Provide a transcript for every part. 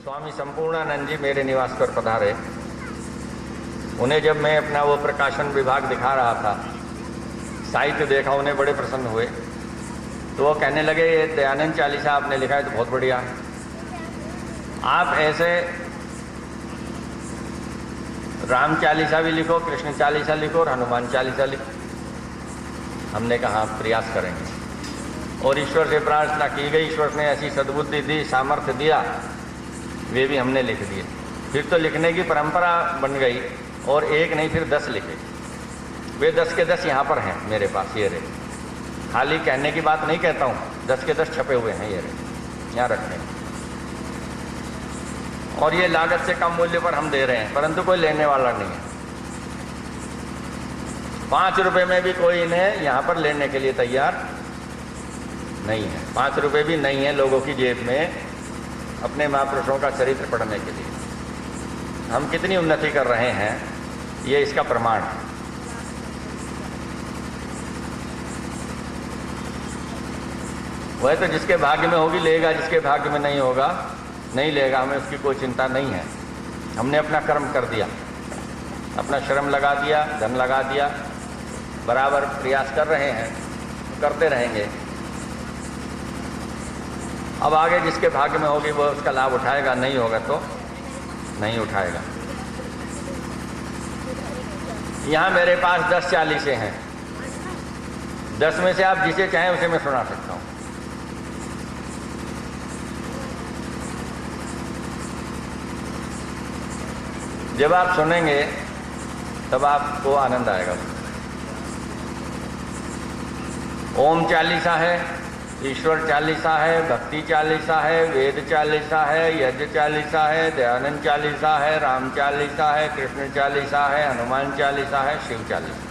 स्वामी संपूर्णानंद जी मेरे निवास पर पधारे। उन्हें जब मैं अपना वो प्रकाशन विभाग दिखा रहा था, साहित्य देखा, उन्हें बड़े प्रसन्न हुए। तो वो कहने लगे, ये दयानंद चालीसा आपने लिखा है तो बहुत बढ़िया है, आप ऐसे राम चालीसा भी लिखो, कृष्ण चालीसा लिखो और हनुमान चालीसा लिखो। हमने कहा आप प्रयास करेंगे, और ईश्वर से प्रार्थना की गई। ईश्वर ने ऐसी सद्बुद्धि दी, सामर्थ्य दिया, वे भी हमने लिख दिए। फिर तो लिखने की परंपरा बन गई, और एक नहीं फिर 10 लिखे। वे 10 के 10 यहाँ पर हैं मेरे पास, ये रहे। खाली कहने की बात नहीं कहता हूँ, 10 के 10 छपे हुए हैं, ये रहे, यहाँ रखते हैं। और ये लागत से कम मूल्य पर हम दे रहे हैं, परंतु कोई लेने वाला नहीं है। 5 रुपए में भी कोई इन्हें यहाँ पर लेने के लिए तैयार नहीं है। 5 रुपए भी नहीं है लोगों की जेब में अपने महापुरुषों का चरित्र पढ़ने के लिए। हम कितनी उन्नति कर रहे हैं, ये इसका प्रमाण है। वह तो जिसके भाग्य में होगी लेगा, जिसके भाग्य में नहीं होगा नहीं लेगा। हमें उसकी कोई चिंता नहीं है। हमने अपना कर्म कर दिया, अपना श्रम लगा दिया, धन लगा दिया, बराबर प्रयास कर रहे हैं, करते रहेंगे। अब आगे जिसके भाग्य में होगी वो उसका लाभ उठाएगा, नहीं होगा तो नहीं उठाएगा। यहाँ मेरे पास 10 चालीसे हैं। 10 में से आप जिसे चाहें उसे मैं सुना सकता हूँ। जब आप सुनेंगे तब आपको आनंद आएगा। ओम चालीसा है, ईश्वर चालीसा है, भक्ति चालीसा है, वेद चालीसा है, यज्ञ चालीसा है, दयानंद चालीसा है, राम चालीसा है, कृष्ण चालीसा है, हनुमान चालीसा है, शिव चालीसा।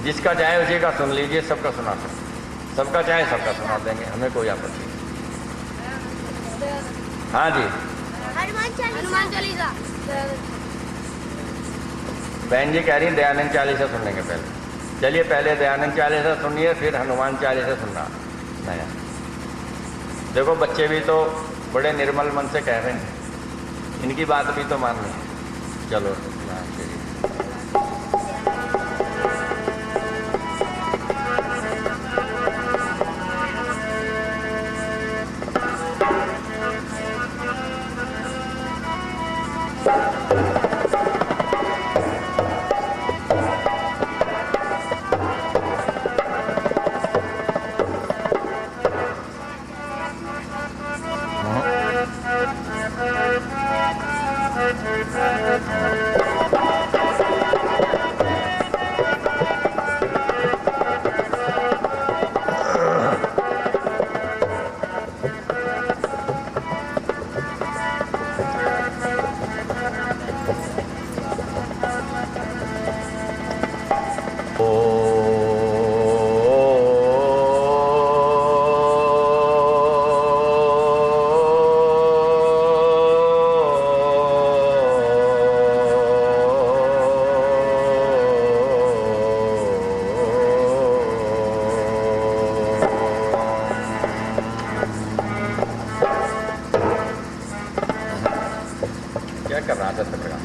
जिसका चाहे उसी का सुन लीजिए, सबका सुना सकते, सबका चाहे सबका सुना देंगे, हमें कोई आपत्ति नहीं। हाँ जी, हनुमान चालीसा। बहन जी कह रही दयानंद चालीसा सुनेंगे पहले। चलिए पहले दयानंद चालीसा सुनिए, फिर हनुमान चालीसा सुनना नया। देखो बच्चे भी तो बड़े निर्मल मन से कह रहे हैं, इनकी बात भी तो माननी है। चलो कर रहा था सत्रह।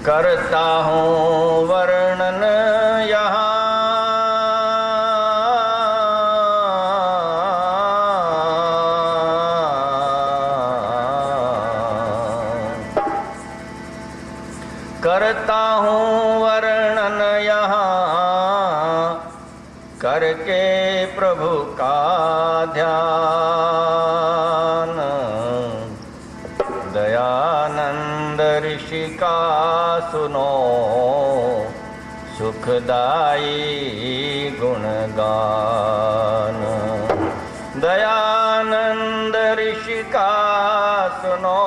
करता हूँ वर्णन यहाँ करता हूँ वर्णन यहाँ करके प्रभु का ध्यान। दयानंद ऋषि का सुनो सुखदाई गुणगान। दयानंद ऋषि का सुनो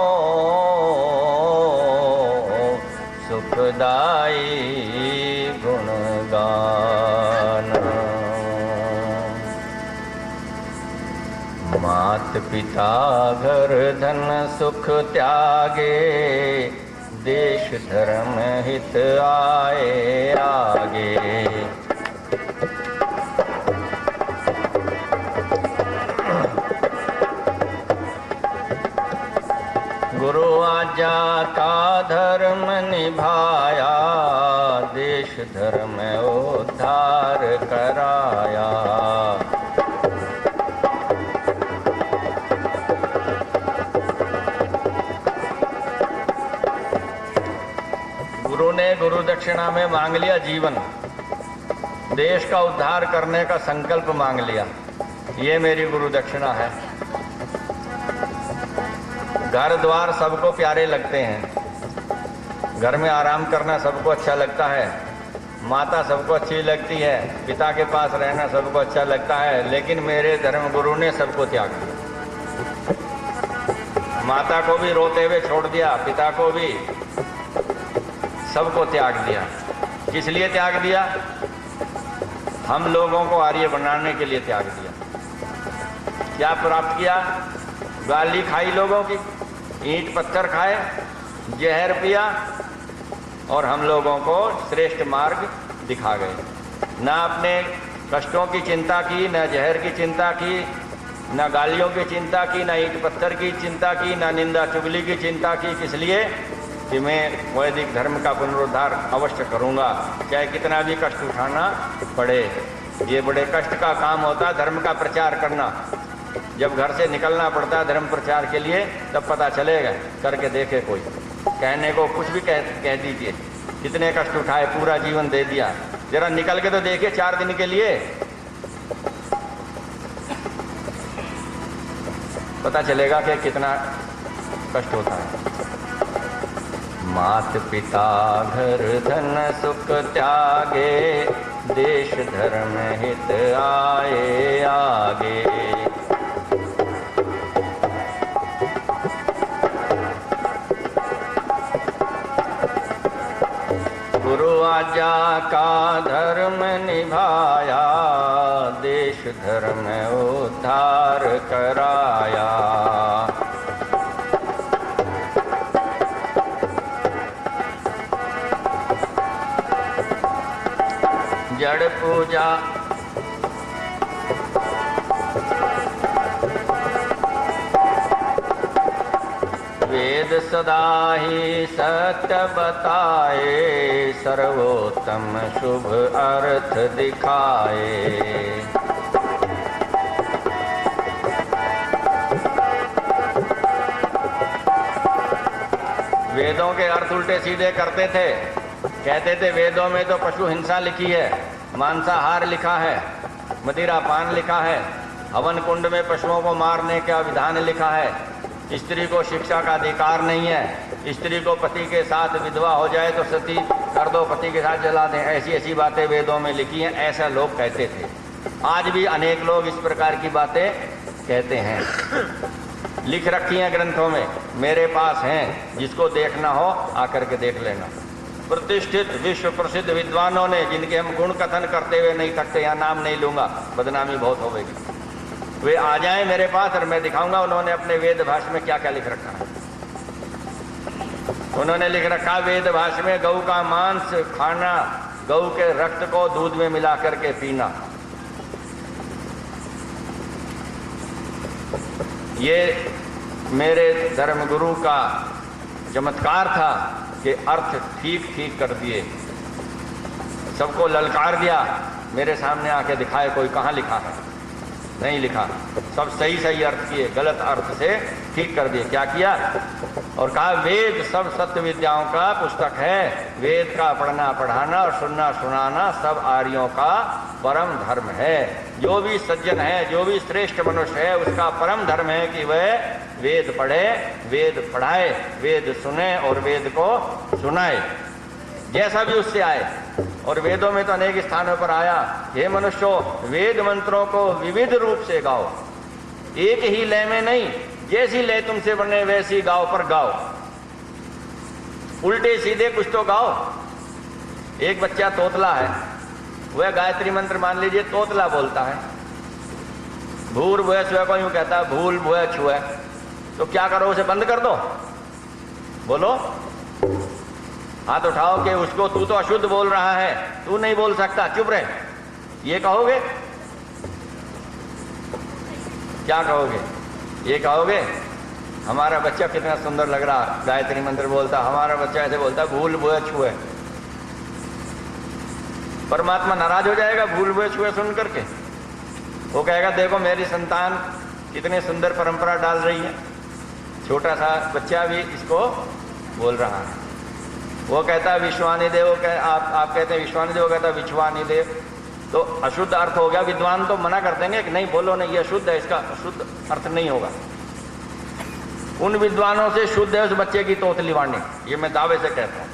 सुखदाई मात पिता घर धन सुख त्यागे, देश धर्म हित आए आगे। गुरु आज्ञा का धर्म निभाया, देश धर्म उद्धार कराया। गुरु ने गुरु दक्षिणा में मांग लिया जीवन, देश का उद्धार करने का संकल्प मांग लिया, ये मेरी गुरु दक्षिणा है। घर द्वार सबको प्यारे लगते हैं, घर में आराम करना सबको अच्छा लगता है, माता सबको अच्छी लगती है, पिता के पास रहना सबको अच्छा लगता है, लेकिन मेरे धर्म गुरु ने सबको त्याग दिया। माता को भी रोते हुए छोड़ दिया, पिता को भी, सबको त्याग दिया। किस लिए त्याग दिया? हम लोगों को आर्य बनाने के लिए त्याग दिया। क्या प्राप्त किया? गाली खाई लोगों की, ईंट पत्थर खाए, जहर पिया और हम लोगों को श्रेष्ठ मार्ग दिखा गए। ना अपने कष्टों की चिंता की, ना जहर की चिंता की, ना गालियों की चिंता की, ना ईंट पत्थर की चिंता की, ना निंदा चुगली की चिंता की। किस लिए? कि मैं वैदिक धर्म का पुनरुद्धार अवश्य करूंगा, चाहे कितना भी कष्ट उठाना पड़े। ये बड़े कष्ट का काम होता है धर्म का प्रचार करना। जब घर से निकलना पड़ता है धर्म प्रचार के लिए, तब पता चलेगा। करके देखे कोई, कहने को कुछ भी कह दीजिए, कितने कष्ट उठाए, पूरा जीवन दे दिया। जरा निकल के तो देखिए 4 दिन के लिए, पता चलेगा कि कितना कष्ट होता है। मात पिता घर धन सुख त्यागे, देश धर्म हित आए आगे। गुरु आज्ञा का धर्म निभाया, देश धर्म उद्धार कराया। जड़ पूजा वेद सदा ही सत्य बताए, सर्वोत्तम शुभ अर्थ दिखाए। वेदों के अर्थ उल्टे सीधे करते थे, कहते थे वेदों में तो पशु हिंसा लिखी है, मांसाहार लिखा है, मदिरा पान लिखा है, हवन कुंड में पशुओं को मारने का विधान लिखा है, स्त्री को शिक्षा का अधिकार नहीं है, स्त्री को पति के साथ विधवा हो जाए तो सती कर दो, पति के साथ जला दें, ऐसी ऐसी बातें वेदों में लिखी हैं, ऐसा लोग कहते थे। आज भी अनेक लोग इस प्रकार की बातें कहते हैं, लिख रखी हैं ग्रंथों में, मेरे पास हैं, जिसको देखना हो आकर के देख लेना। प्रतिष्ठित विश्व प्रसिद्ध विद्वानों ने, जिनके हम गुण कथन करते हुए नहीं थकते, यहाँ नाम नहीं लूंगा, बदनामी बहुत होगी, वे आ जाएं मेरे पास और मैं दिखाऊंगा उन्होंने अपने वेद भाष्य में क्या क्या लिख रखा है। उन्होंने लिख रखा वेद भाष्य में, गऊ का मांस खाना, गऊ के रक्त को दूध में मिला करके पीना। ये मेरे धर्मगुरु का चमत्कार था कि अर्थ ठीक ठीक कर दिए, सबको ललकार दिया, मेरे सामने आके दिखाए कोई कहाँ लिखा है, नहीं लिखा, सब सही सही अर्थ किए, गलत अर्थ से ठीक कर दिए। क्या किया? और कहा वेद सब सत्य विद्याओं का पुस्तक है, वेद का पढ़ना पढ़ाना और सुनना सुनाना सब आर्यों का परम धर्म है। जो भी सज्जन है, जो भी श्रेष्ठ मनुष्य है, उसका परम धर्म है कि वह वेद पढ़े, वेद पढ़ाए, वेद सुने और वेद को सुनाए, जैसा भी उससे आए। और वेदों में तो अनेक स्थानों पर आया, हे मनुष्यों वेद मंत्रों को विविध रूप से गाओ, एक ही लय में नहीं, जैसी लय तुमसे बने वैसी गाओ, पर गाओ, उल्टे सीधे कुछ तो गाओ। एक बच्चा तोतला है, वह गायत्री मंत्र मान लीजिए तोतला बोलता है, भूर्भुवः स्वः को यूं कहता है, भूल भुवः छुः, तो क्या करो, उसे बंद कर दो? बोलो, हाथ उठाओ कि उसको तू तो अशुद्ध बोल रहा है, तू नहीं बोल सकता, चुप रहे, ये कहोगे? क्या कहोगे? ये कहोगे हमारा बच्चा कितना सुंदर लग रहा, गायत्री मंत्र बोलता, हमारा बच्चा ऐसे बोलता भूल भुवः छुः। परमात्मा नाराज हो जाएगा भूल भुवः छुः सुन करके? वो कहेगा देखो मेरी संतान कितनी सुंदर परंपरा डाल रही है, छोटा सा बच्चा भी इसको बोल रहा है। वो कहता है विश्वानी देव, आप कहते हैं विश्वानी देव, कहता है विश्वानी देव, तो अशुद्ध अर्थ हो गया। विद्वान तो मना कर देंगे कि नहीं बोलो नहीं, ये अशुद्ध है, इसका अशुद्ध अर्थ नहीं होगा। उन विद्वानों से शुद्ध है उस बच्चे की तोतली वाणी, ये मैं दावे से कहता हूँ।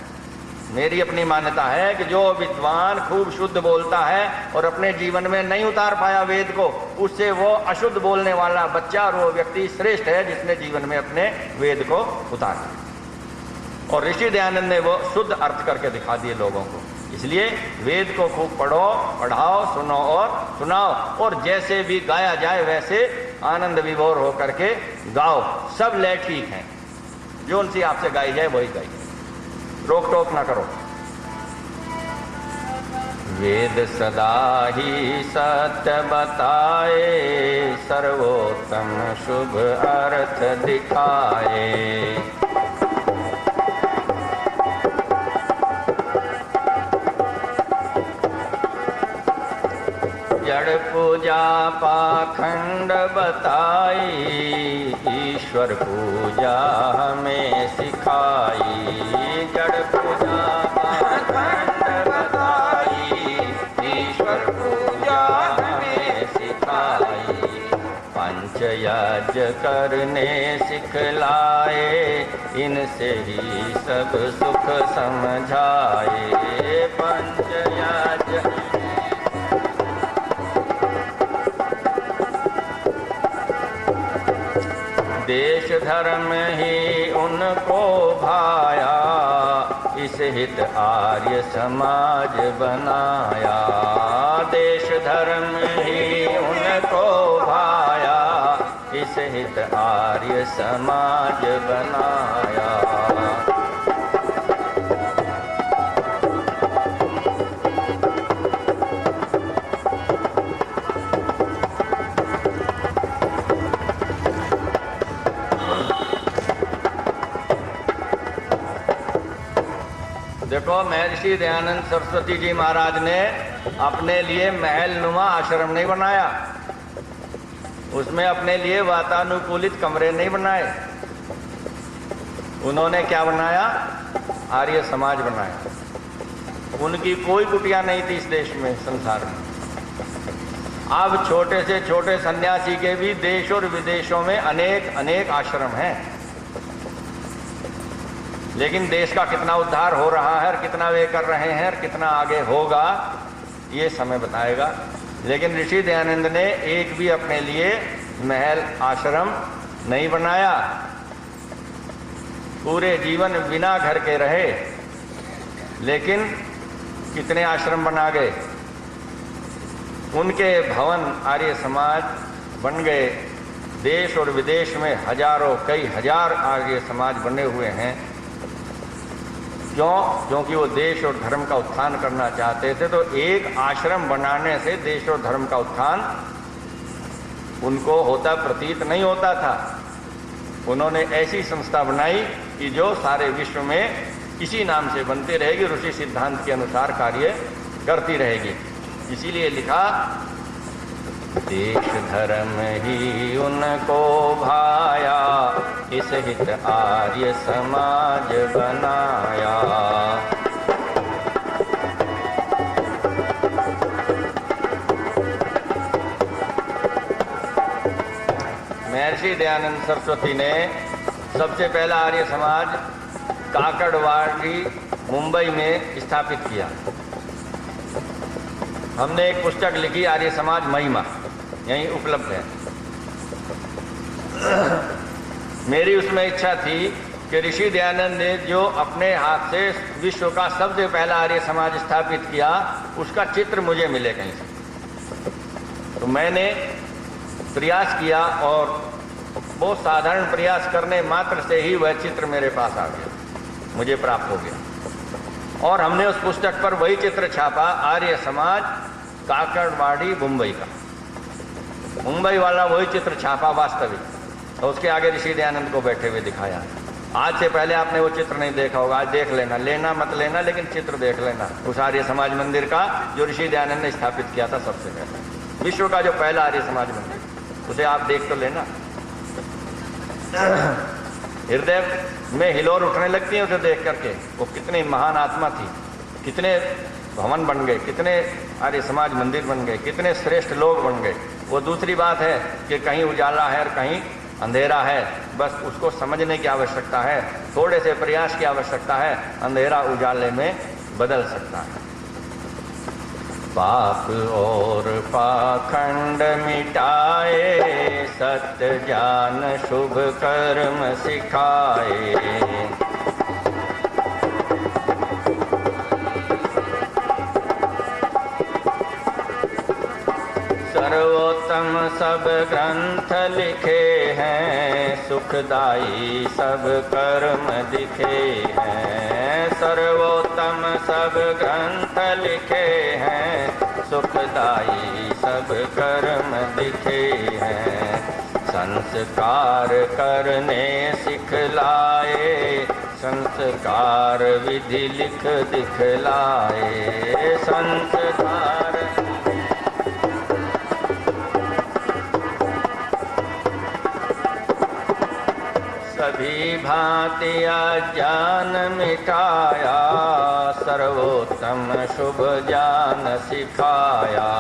मेरी अपनी मान्यता है कि जो विद्वान खूब शुद्ध बोलता है और अपने जीवन में नहीं उतार पाया वेद को, उससे वो अशुद्ध बोलने वाला बच्चा और वो व्यक्ति श्रेष्ठ है जिसने जीवन में अपने वेद को उतारा। और ऋषि दयानंद ने वो शुद्ध अर्थ करके दिखा दिए लोगों को। इसलिए वेद को खूब पढ़ो, पढ़ाओ, सुनो और सुनाओ, और जैसे भी गाया जाए वैसे आनंद विभोर हो करके गाओ। सब लय ठीक है, जो उनसे आपसे गाई जाए वही गाइए, रोक टोक ना करो। वेद सदा ही सत्य बताए, सर्वोत्तम शुभ अर्थ दिखाए। जड़ पूजा पाखंड बताई, ईश्वर पूजा हमें सिखाई। जड़ पूजा पाखंड बताई, ईश्वर पूजा हमें सिखाई। पंचयज्ञ करने सिखलाए, इनसे ही सब सुख समझाए। पंचयज्ञ देश धर्म ही उनको भाया, इस हित आर्य समाज बनाया। देश धर्म ही उनको भाया, इस हित आर्य समाज बनाया। देखो, महर्षि दयानंद सरस्वती जी महाराज ने अपने लिए महल नुमा आश्रम नहीं बनाया, उसमें अपने लिए वातानुकूलित कमरे नहीं बनाए। उन्होंने क्या बनाया? आर्य समाज बनाया। उनकी कोई कुटिया नहीं थी इस देश में, संसार में। अब छोटे से छोटे सन्यासी के भी देश और विदेशों में अनेक अनेक आश्रम हैं, लेकिन देश का कितना उद्धार हो रहा है और कितना वे कर रहे हैं और कितना आगे होगा ये समय बताएगा। लेकिन ऋषि दयानंद ने एक भी अपने लिए महल आश्रम नहीं बनाया, पूरे जीवन बिना घर के रहे, लेकिन कितने आश्रम बना गए। उनके भवन आर्य समाज बन गए। देश और विदेश में हजारों, कई हजार आर्य समाज बने हुए हैं। क्यों? क्योंकि वो देश और धर्म का उत्थान करना चाहते थे। तो एक आश्रम बनाने से देश और धर्म का उत्थान उनको होता प्रतीत नहीं होता था। उन्होंने ऐसी संस्था बनाई कि जो सारे विश्व में इसी नाम से बनती रहेगी, ऋषि सिद्धांत के अनुसार कार्य करती रहेगी। इसीलिए लिखा, देश धर्म ही उनको भाया, इस हित आर्य समाज बनाया। महर्षि दयानंद सरस्वती ने सबसे पहला आर्य समाज काकड़वाड़ी मुंबई में स्थापित किया। हमने एक पुस्तक लिखी, आर्य समाज महिमा, यहीं उपलब्ध है। मेरी उसमें इच्छा थी कि ऋषि दयानंद ने जो अपने हाथ से विश्व का सबसे पहला आर्य समाज स्थापित किया, उसका चित्र मुझे मिले कहीं से। तो मैंने प्रयास किया और बहुत साधारण प्रयास करने मात्र से ही वह चित्र मेरे पास आ गया, मुझे प्राप्त हो गया। और हमने उस पुस्तक पर वही चित्र छापा, आर्य समाज काकड़वाड़ी मुंबई का, मुंबई वाला वही चित्र छापा वास्तविक। तो उसके आगे ऋषि दयानंद को बैठे हुए दिखाया। आज से पहले आपने वो चित्र नहीं देखा होगा, आज देख लेना, लेना मत लेना, लेकिन चित्र देख लेना उस आर्य समाज मंदिर का जो ऋषि दयानंद ने स्थापित किया था सबसे पहले, विश्व का जो पहला आर्य समाज मंदिर, उसे आप देख तो लेना। हृदय में हिलोर उठने लगती है उसे देख करके। वो कितनी महान आत्मा थी, कितने भवन बन गए, कितने आर्य समाज मंदिर बन गए, कितने श्रेष्ठ लोग बन गए। वो दूसरी बात है कि कहीं उजाला है और कहीं अंधेरा है, बस उसको समझने की आवश्यकता है, थोड़े से प्रयास की आवश्यकता है, अंधेरा उजाले में बदल सकता है। पाप और पाखंड मिटाए, सत्य ज्ञान शुभ कर्म सिखाए। सर्वोत्तम सब ग्रंथ लिखे हैं, सुखदाई सब कर्म दिखे हैं। सर्वोत्तम सब ग्रंथ लिखे हैं, सुखदाई सब कर्म दिखे हैं। संस्कार करने सिखलाए, संस्कार विधि लिख दिखलाए। संस्कार सभी भांति अज्ञान मिटाया, सर्वोत्तम शुभ ज्ञान सिखाया।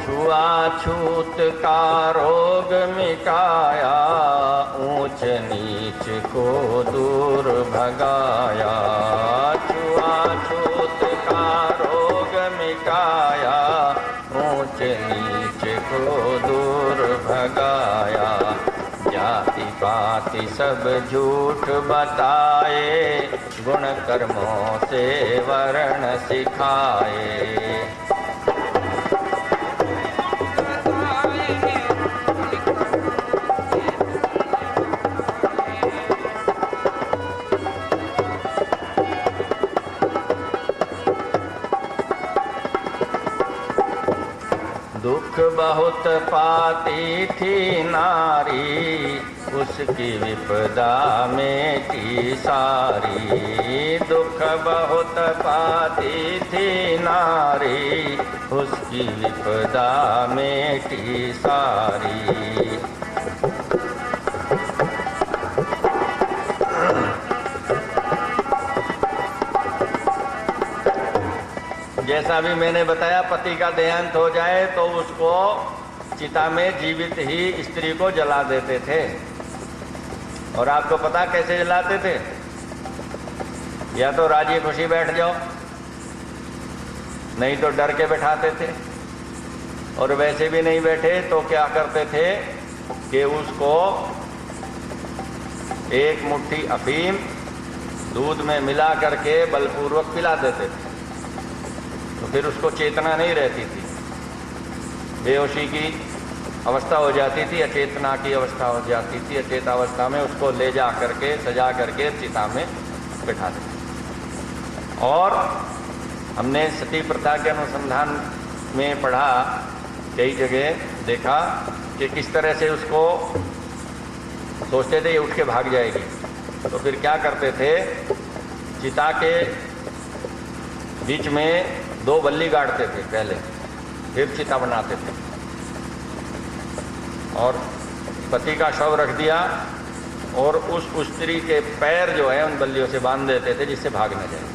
छुआछूत का रोग मिटाया, ऊंच नीच को दूर भगाया। छुआछूत का रोग मिटाया, ऊंच नीच को दूर भगाया। जाति पाति सब झूठ बताए, गुण कर्मों से वर्ण सिखाए। दुख बहुत पाती थी नारी, उसकी विपदा मेटी सारी। दुख बहुत पाती थी नारी, उसकी विपदा मेटी सारी। जैसा भी मैंने बताया, पति का देहांत हो जाए तो उसको चिता में जीवित ही स्त्री को जला देते थे। और आपको पता कैसे जलाते थे? या तो राजी खुशी बैठ जाओ, नहीं तो डर के बैठाते थे। और वैसे भी नहीं बैठे तो क्या करते थे कि उसको एक मुट्ठी अफीम दूध में मिला करके बलपूर्वक पिला देते थे। तो फिर उसको चेतना नहीं रहती थी, बेहोशी की अवस्था हो जाती थी, अचेतना की अवस्था हो जाती थी। अचेतावस्था में उसको ले जा करके सजा करके चिता में बैठा देते। और हमने सती प्रथा के अनुसंधान में पढ़ा, कई जगह देखा कि किस तरह से उसको सोचते थे ये उठ के भाग जाएगी, तो फिर क्या करते थे, चिता के बीच में दो बल्ली गाड़ते थे पहले, फिर चिता बनाते थे और पति का शव रख दिया और उस स्त्री के पैर जो है उन बल्लियों से बांध देते थे जिससे भाग न जाए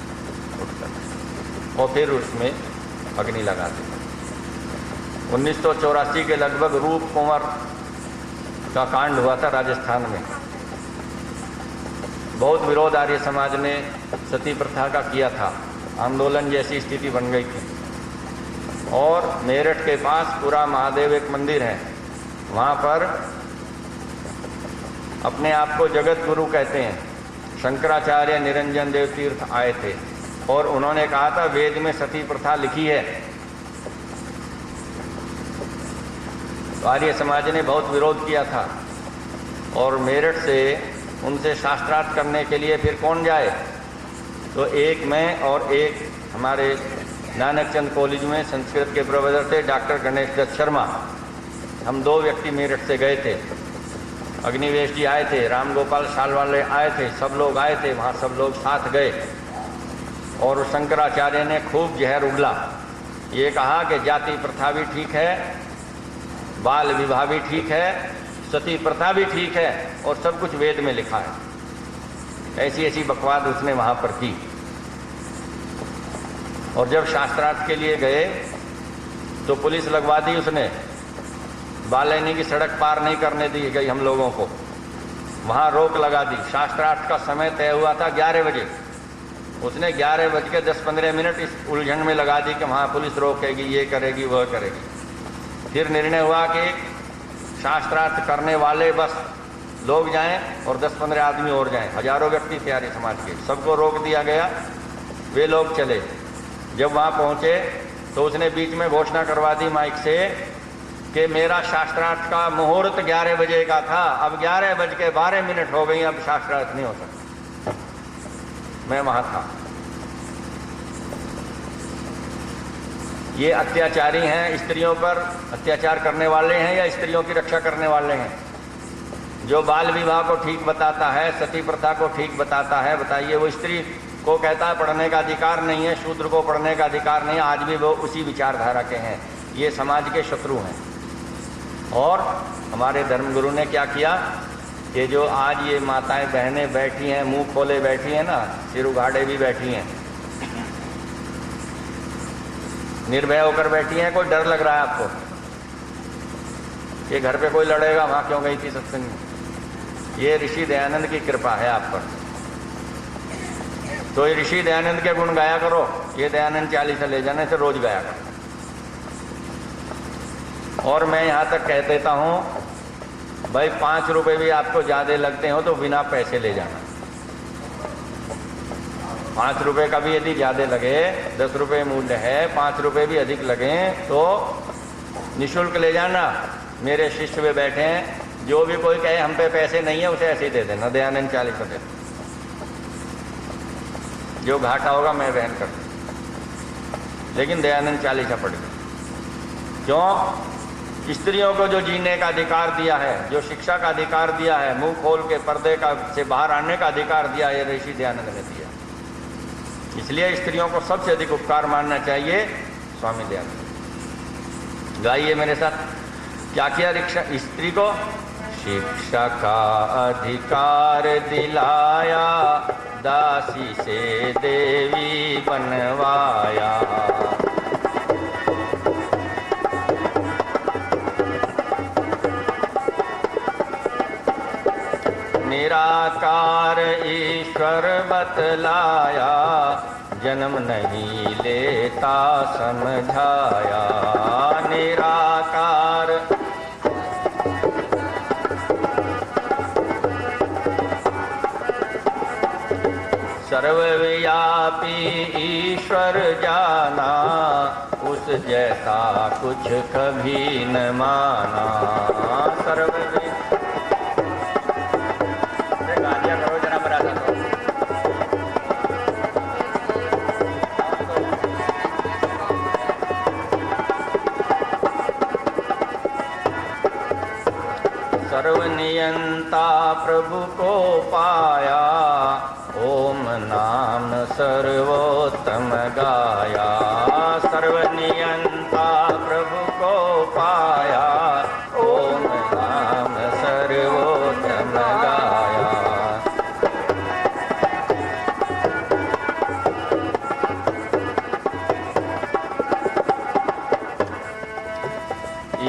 उठकर, और फिर उसमें अग्नि लगाते थे। 1984 के लगभग रूप कुंवर का कांड हुआ था राजस्थान में। बहुत विरोध आर्य समाज ने सती प्रथा का किया था, आंदोलन जैसी स्थिति बन गई थी। और मेरठ के पास पूरा महादेव एक मंदिर है, वहाँ पर अपने आप को जगत गुरु कहते हैं शंकराचार्य निरंजन देव तीर्थ आए थे और उन्होंने कहा था वेद में सती प्रथा लिखी है। तो आर्य समाज ने बहुत विरोध किया था और मेरठ से उनसे शास्त्रार्थ करने के लिए फिर कौन जाए, तो एक मैं और एक हमारे नानक चंद कॉलेज में संस्कृत के प्रोफेसर थे डॉक्टर गणेश दत्त शर्मा, हम 2 व्यक्ति मेरठ से गए थे। अग्निवेश जी आए थे, राम गोपाल शाल वाले आए थे, सब लोग आए थे, वहाँ सब लोग साथ गए और शंकराचार्य ने खूब जहर उगला। ये कहा कि जाति प्रथा भी ठीक है, बाल विवाह भी ठीक है, सती प्रथा भी ठीक है और सब कुछ वेद में लिखा है। ऐसी ऐसी बकवाद उसने वहाँ पर की। और जब शास्त्रार्थ के लिए गए तो पुलिस लगवा दी उसने, बालैनी की सड़क पार नहीं करने दी गई हम लोगों को, वहाँ रोक लगा दी। शास्त्रार्थ का समय तय हुआ था 11 बजे, उसने 11:10-15 इस उलझन में लगा दी कि वहाँ पुलिस रोकेगी, ये करेगी, वह करेगी। फिर निर्णय हुआ कि शास्त्रार्थ करने वाले बस लोग जाएं और 10-15 आदमी और जाएं। हजारों व्यक्ति थे आर्य समाज के, सबको रोक दिया गया, वे लोग चले। जब वहाँ पहुँचे तो उसने बीच में घोषणा करवा दी माइक से कि मेरा शास्त्रार्थ का मुहूर्त 11 बजे का था, अब 11:12 हो गई, अब शास्त्रार्थ नहीं हो सकता। मैं वहाँ था। ये अत्याचारी हैं, स्त्रियों पर अत्याचार करने वाले हैं या स्त्रियों की रक्षा करने वाले हैं? जो बाल विवाह को ठीक बताता है, सती प्रथा को ठीक बताता है, बताइए वो स्त्री को कहता है पढ़ने का अधिकार नहीं है, शूद्र को पढ़ने का अधिकार नहीं है, आज भी वो उसी विचारधारा के हैं। ये समाज के शत्रु हैं। और हमारे धर्मगुरु ने क्या किया कि जो आज ये माताएं बहनें बैठी हैं, मुंह खोले बैठी हैं ना, सिर उघाड़े भी बैठी हैं, निर्भय होकर बैठी हैं। कोई डर लग रहा है आपको? ये घर पे कोई लड़ेगा, वहाँ क्यों गई थी सत्संग में? ये ऋषि दयानंद की कृपा है आप पर। तो ये ऋषि दयानंद के गुण गाया करो। ये दयानंद 40 ले जाने से रोज गाया करो। और मैं यहाँ तक कह देता हूँ भाई 5 रुपए भी आपको ज़्यादा लगते हो तो बिना पैसे ले जाना। 5 रुपए का भी यदि ज़्यादा लगे, 10 रुपए मूल्य है, 5 रुपए भी अधिक लगे तो निःशुल्क ले जाना। मेरे शिष्य वे बैठे हैं, जो भी कोई कहे हम पे पैसे नहीं है उसे ऐसे ही दे देना, दयानंद 40 दे। जो घाटा होगा मैं वहन कर दूँ, लेकिन दयानंद 40 पड़ेगा। क्यों? स्त्रियों को जो जीने का अधिकार दिया है, जो शिक्षा का अधिकार दिया है, मुंह खोल के पर्दे का से बाहर आने का अधिकार दिया है, ऋषि दयानंद ने दिया। इसलिए स्त्रियों को सबसे अधिक उपकार मानना चाहिए स्वामी दयानंद। गाइए मेरे साथ, क्या किया स्त्री को? शिक्षा का अधिकार दिलाया, दासी से देवी बनवाया। निराकार ईश्वर बतलाया, जन्म नहीं लेता समझाया। निराकार सर्वव्यापी ईश्वर जाना, उस जैसा कुछ कभी न माना। सर्वव्यापी करो जरा बराबर। सर्वनियंता प्रभु को पाया, ओम नाम सर्वोत्तम गाया। सर्वनियंता प्रभु को पाया, ओम नाम सर्वोत्तम गाया।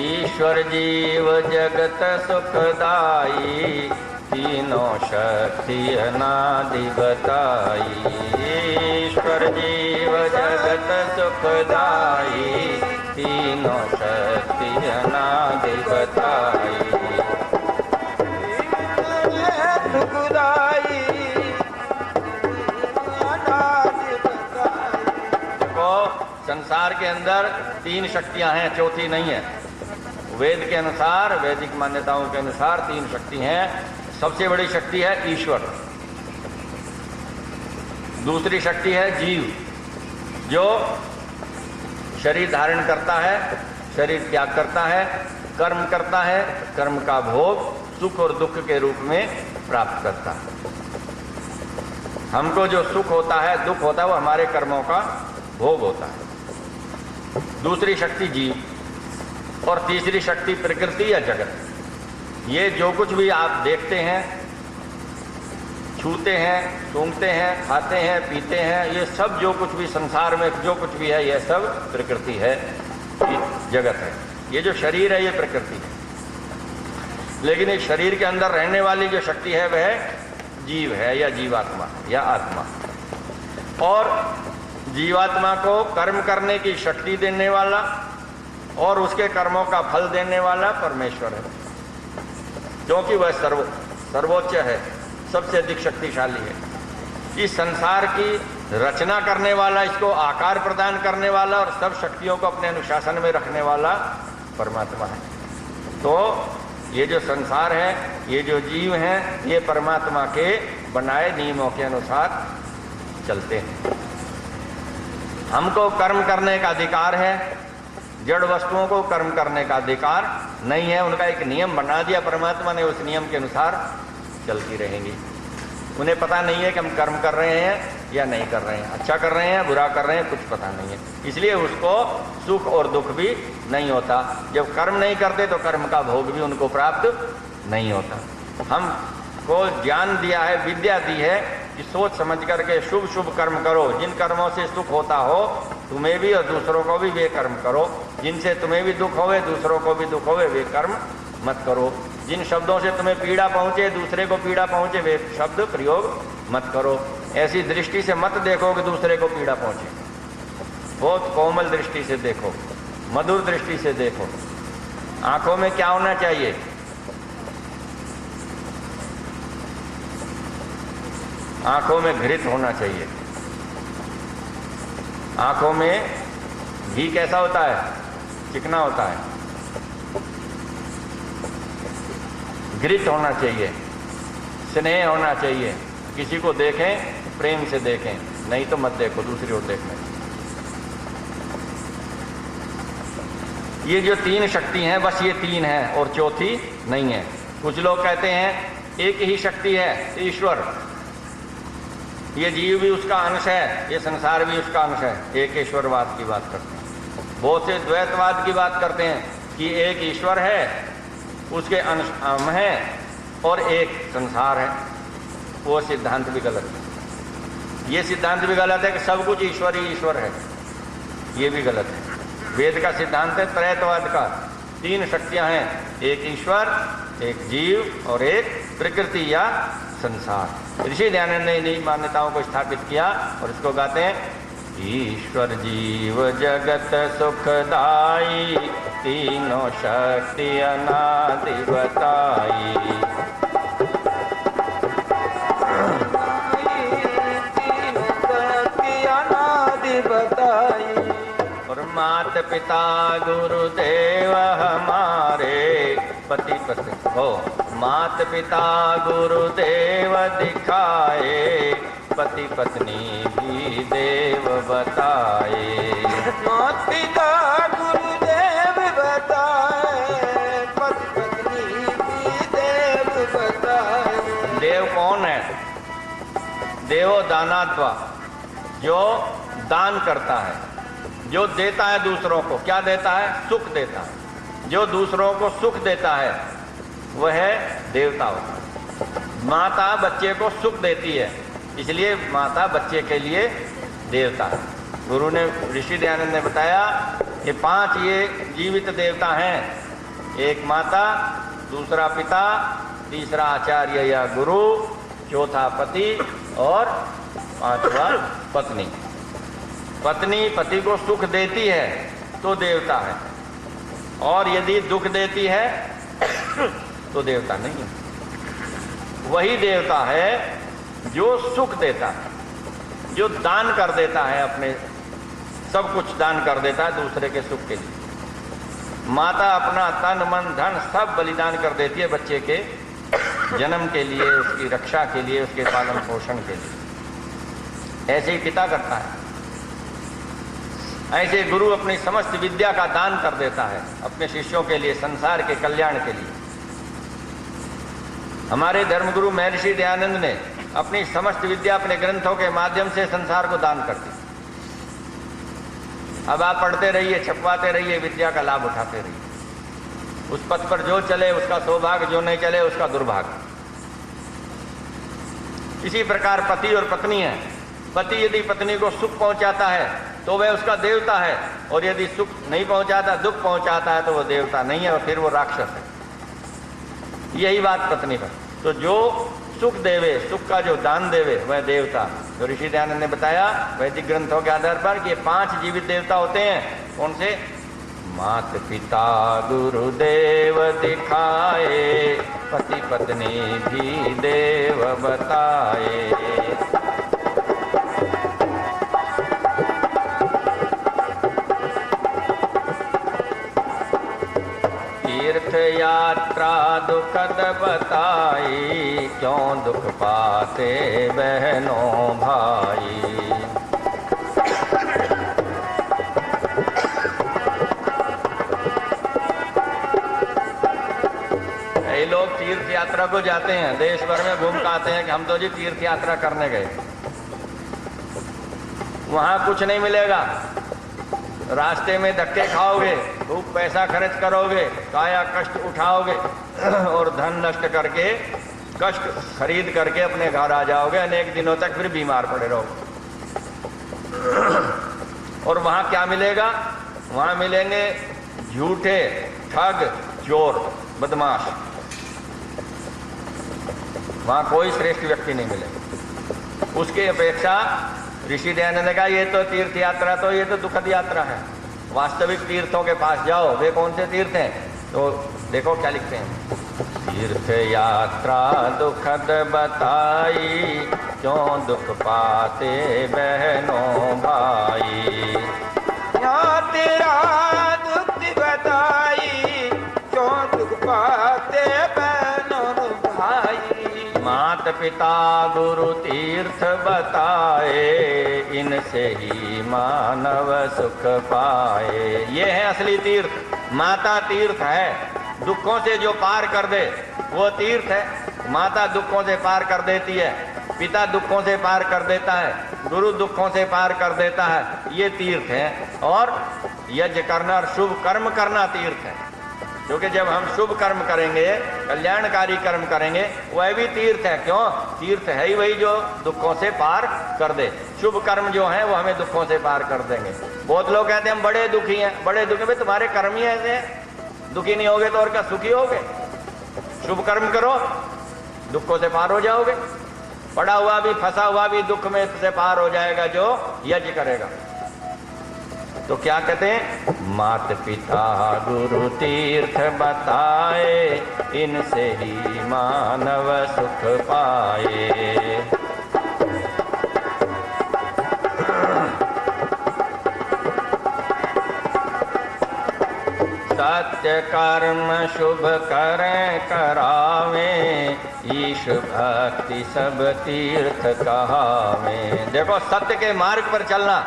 ईश्वर जीव जगत सुखदाई, तीनों शक्ति अनादि बताई। ईश्वर जीव जगत सुखदाई, तीनों शक्ति अनादि बताई। सुखदाई अनादि बताई। देखो, संसार के अंदर तीन शक्तियां हैं, चौथी नहीं है। वेद के अनुसार, वैदिक मान्यताओं के अनुसार तीन शक्ति हैं। सबसे बड़ी शक्ति है ईश्वर, दूसरी शक्ति है जीव, जो शरीर धारण करता है, शरीर त्याग करता है, कर्म करता है, कर्म का भोग सुख और दुख के रूप में प्राप्त करता है। हमको जो सुख होता है, दुख होता है, वो हमारे कर्मों का भोग होता है। दूसरी शक्ति जीव और तीसरी शक्ति प्रकृति या जगत। ये जो कुछ भी आप देखते हैं, छूते हैं, सूंघते हैं, खाते हैं, पीते हैं, ये सब जो कुछ भी संसार में जो कुछ भी है, ये सब प्रकृति है, जगत है। ये जो शरीर है, ये प्रकृति है। लेकिन इस शरीर के अंदर रहने वाली जो शक्ति है, वह जीव है या जीवात्मा या आत्मा। और जीवात्मा को कर्म करने की शक्ति देने वाला और उसके कर्मों का फल देने वाला परमेश्वर है, क्योंकि वह सर्वोच्च है, सबसे अधिक शक्तिशाली है। इस संसार की रचना करने वाला, इसको आकार प्रदान करने वाला और सब शक्तियों को अपने अनुशासन में रखने वाला परमात्मा है। तो ये जो संसार है, ये जो जीव हैं, ये परमात्मा के बनाए नियमों के अनुसार चलते हैं। हमको कर्म करने का अधिकार है, जड़ वस्तुओं को कर्म करने का अधिकार नहीं है। उनका एक नियम बना दिया परमात्मा ने, उस नियम के अनुसार चलती रहेंगी। उन्हें पता नहीं है कि हम कर्म कर रहे हैं या नहीं कर रहे हैं, अच्छा कर रहे हैं, बुरा कर रहे हैं, कुछ पता नहीं है। इसलिए उसको सुख और दुख भी नहीं होता। जब कर्म नहीं करते तो कर्म का भोग भी उनको प्राप्त नहीं होता। हमको ज्ञान दिया है, विद्या दी है कि सोच समझ करके शुभ शुभ कर्म करो। जिन कर्मों से सुख होता हो तुम्हें भी और दूसरों को भी वे कर्म करो। जिनसे तुम्हें भी दुख होवे, दूसरों को भी दुख होवे, वे कर्म मत करो। जिन शब्दों से तुम्हें पीड़ा पहुंचे, दूसरे को पीड़ा पहुंचे, वे शब्द प्रयोग मत करो। ऐसी दृष्टि से मत देखो कि दूसरे को पीड़ा पहुंचे। बहुत कोमल दृष्टि से देखो, मधुर दृष्टि से देखो। आंखों में क्या होना चाहिए? आंखों में घृत होना चाहिए। आंखों में घी कैसा होता है? चिकना होता है। घृत होना चाहिए, स्नेह होना चाहिए। किसी को देखें प्रेम से देखें, नहीं तो मत देखो, दूसरी ओर देखने। ये जो तीन शक्ति हैं, बस ये तीन हैं और चौथी नहीं है। कुछ लोग कहते हैं एक ही शक्ति है, ईश्वर। ये जीव भी उसका अंश है, ये संसार भी उसका अंश है। एक ईश्वरवाद की बात करते हैं। बहुत से द्वैतवाद की बात करते हैं कि एक ईश्वर है, उसके अंश हम हैं और एक संसार है। वो सिद्धांत भी गलत है। ये सिद्धांत भी गलत है कि सब कुछ ईश्वर ही ईश्वर है, ये भी गलत है। वेद का सिद्धांत है त्रैतवाद का। तीन शक्तियां हैं, एक ईश्वर, एक जीव और एक प्रकृति या संसार। ऋषि दयानंद ने इन मान्यताओं को स्थापित किया और इसको गाते हैं, ईश्वर जीव जगत सुखदाई, तीनों शक्ति अनादि बताई। तीनों शक्ति अनादि बताई। और मात पिता गुरुदेव हमारे, पति पत्नी हो, मात पिता गुरुदेव दिखाए, पति पत्नी भी देव बताए। मात पिता गुरुदेव बताए, पति पत्नी भी देव बताए। देव कौन है? देवो दानात्वा, जो दान करता है, जो देता है दूसरों को। क्या देता है? सुख देता है। जो दूसरों को सुख देता है वह देवता होता है। माता बच्चे को सुख देती है, इसलिए माता बच्चे के लिए देवता है। गुरु ने, ऋषि दयानंद ने बताया कि 5 ये जीवित देवता हैं। एक माता, दूसरा पिता, तीसरा आचार्य या गुरु, चौथा पति और 5वां पत्नी। पत्नी पति को सुख देती है, तो देवता है, और यदि दुख देती है तो देवता नहीं है। वही देवता है जो सुख देता है, जो दान कर देता है, अपने सब कुछ दान कर देता है दूसरे के सुख के लिए। माता अपना तन मन धन सब बलिदान कर देती है बच्चे के जन्म के लिए, उसकी रक्षा के लिए, उसके पालन पोषण के लिए। ऐसे ही पिता करता है, ऐसे गुरु अपनी समस्त विद्या का दान कर देता है अपने शिष्यों के लिए, संसार के कल्याण के लिए। हमारे धर्मगुरु महर्षि दयानंद ने अपनी समस्त विद्या अपने ग्रंथों के माध्यम से संसार को दान कर दी। अब आप पढ़ते रहिए, छपवाते रहिए, विद्या का लाभ उठाते रहिए। उस पथ पर जो चले उसका सौभाग्य, जो नहीं चले उसका दुर्भाग्य। इसी प्रकार पति और पत्नी है। पति यदि पत्नी को सुख पहुंचाता है तो वह उसका देवता है, और यदि सुख नहीं पहुंचाता, दुख पहुंचाता है तो वह देवता नहीं है, और फिर वो राक्षस है। यही बात पत्नी पर। तो जो सुख देवे, सुख का जो दान देवे, वह देवता। तो ऋषि दयानंद ने बताया वैदिक ग्रंथों के आधार पर कि 5 जीवित देवता होते हैं। कौन से? मात पिता गुरुदेव दिखाए, पति पत्नी भी देव बताए। तीर्थ यात्रा दुखद बताई, क्यों दुख पाते बहनों भाई। कई लोग तीर्थ यात्रा को जाते हैं, देश भर में घूम के आते हैं कि हम तो जी तीर्थ यात्रा करने गए। वहां कुछ नहीं मिलेगा, रास्ते में धक्के खाओगे, खूब पैसा खर्च करोगे, काया कष्ट उठाओगे और धन नष्ट करके, कष्ट खरीद करके अपने घर आ जाओगे। अनेक दिनों तक फिर बीमार पड़े रहोगे। और वहां क्या मिलेगा? वहां मिलेंगे झूठे, ठग, चोर, बदमाश। वहां कोई श्रेष्ठ व्यक्ति नहीं मिलेगा। उसकी अपेक्षा ऋषि दयानंद ने कहा ये तो तीर्थ यात्रा, तो ये तो दुखद यात्रा है। वास्तविक तीर्थों के पास जाओ। वे कौन से तीर्थ हैं? तो देखो क्या लिखते हैं। तीर्थ यात्रा दुखद बताई, क्यों दुख पाते बहनों भाई। यहाँ तेरा दुख बताई, क्यों दुख पाते बहनों भाई। मात पिता गुरु तीर्थ बताए, इनसे ही मानव सुख पाए। ये है असली तीर्थ। माता तीर्थ है, दुखों से जो पार कर दे वो तीर्थ है। माता दुखों से पार कर देती है, पिता दुखों से पार कर देता है, गुरु दुखों से पार कर देता है। ये तीर्थ है। और यज्ञ करना और शुभ कर्म करना तीर्थ है, क्योंकि जब हम शुभ कर्म करेंगे, कल्याणकारी कर्म करेंगे, वह भी तीर्थ है। क्यों? तीर्थ है ही वही जो दुखों से पार कर दे। शुभ कर्म जो है वो हमें दुखों से पार कर देंगे। बहुत लोग कहते हैं हम बड़े दुखी हैं, बड़े दुखी। भाई तुम्हारे कर्म ही ऐसे हैं, दुखी नहीं होगे तो और क्या सुखी होगे? शुभ कर्म करो, दुखों से पार हो जाओगे। पड़ा हुआ भी, फंसा हुआ भी दुख में से पार हो जाएगा जो यज्ञ करेगा। तो क्या कहते हैं? मात पिता गुरु तीर्थ बताए, इनसे ही मानव सुख पाए। सत्य कर्म शुभ करें करावें, ईश भक्ति सब तीर्थ कहावें। देखो, सत्य के मार्ग पर चलना।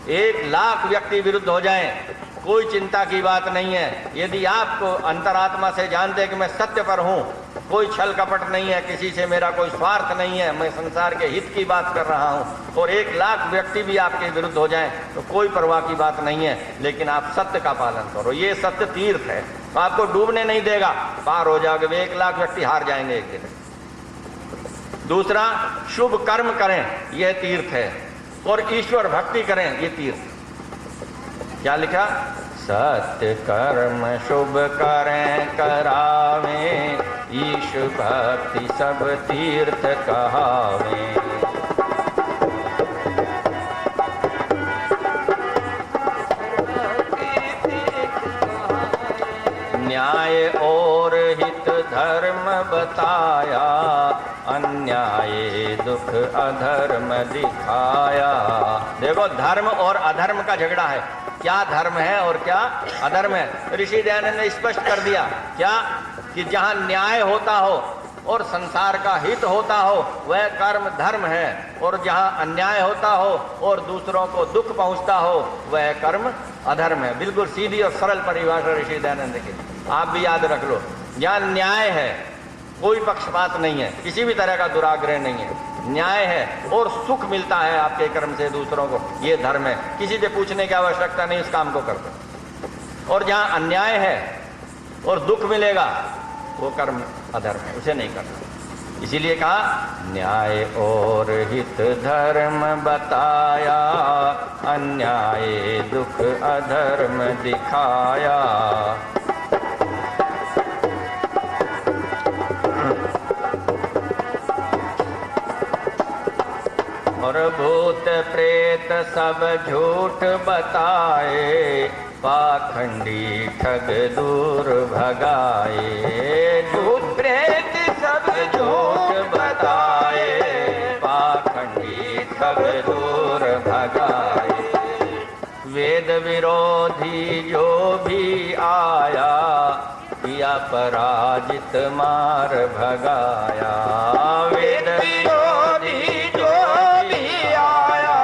1,00,000 व्यक्ति विरुद्ध हो जाएं, कोई चिंता की बात नहीं है। यदि आपको अंतरात्मा से जानते हैं कि मैं सत्य पर हूं, कोई छल कपट नहीं है, किसी से मेरा कोई स्वार्थ नहीं है, मैं संसार के हित की बात कर रहा हूं, और 1,00,000 व्यक्ति भी आपके विरुद्ध हो जाएं तो कोई परवाह की बात नहीं है। लेकिन आप सत्य का पालन करो। ये सत्य तीर्थ है, तो आपको डूबने नहीं देगा, पार हो जाओगे। वे 1,00,000 व्यक्ति हार जाएंगे एक दिन। दूसरा, शुभ कर्म करें, यह तीर्थ है। और ईश्वर भक्ति करें, ये तीर्थ। क्या लिखा? सत्य कर्म शुभ करें करावें, ईश भक्ति सब तीर्थ कहावें। धर्म बताया, अन्याय दुख अधर्म दिखाया। देखो, धर्म और अधर्म का झगड़ा है। क्या धर्म है और क्या अधर्म है। ऋषि दयानंद ने स्पष्ट कर दिया क्या, कि जहां न्याय होता हो और संसार का हित होता हो वह कर्म धर्म है, और जहां अन्याय होता हो और दूसरों को दुख पहुंचता हो वह कर्म अधर्म है। बिल्कुल सीधी और सरल परिभाषा ऋषि दयानंद की, आप भी याद रख लो। जहां न्याय है, कोई पक्षपात नहीं है, किसी भी तरह का दुराग्रह नहीं है, न्याय है और सुख मिलता है आपके कर्म से दूसरों को, ये धर्म है। किसी से पूछने की आवश्यकता नहीं, इस काम को करते। और जहां अन्याय है और दुख मिलेगा वो कर्म अधर्म है, उसे नहीं करना। इसीलिए कहा न्याय और हित धर्म बताया, अन्याय दुख अधर्म दिखाया। और भूत प्रेत सब झूठ बताए, पाखंडी ठग दूर भगाए। भूत प्रेत सब झूठ बताए, पाखंडी ठग दूर भगाए। वेद विरोधी जो भी आया, किया पराजित मार भगाया। वेद विरोधी जो भी आया,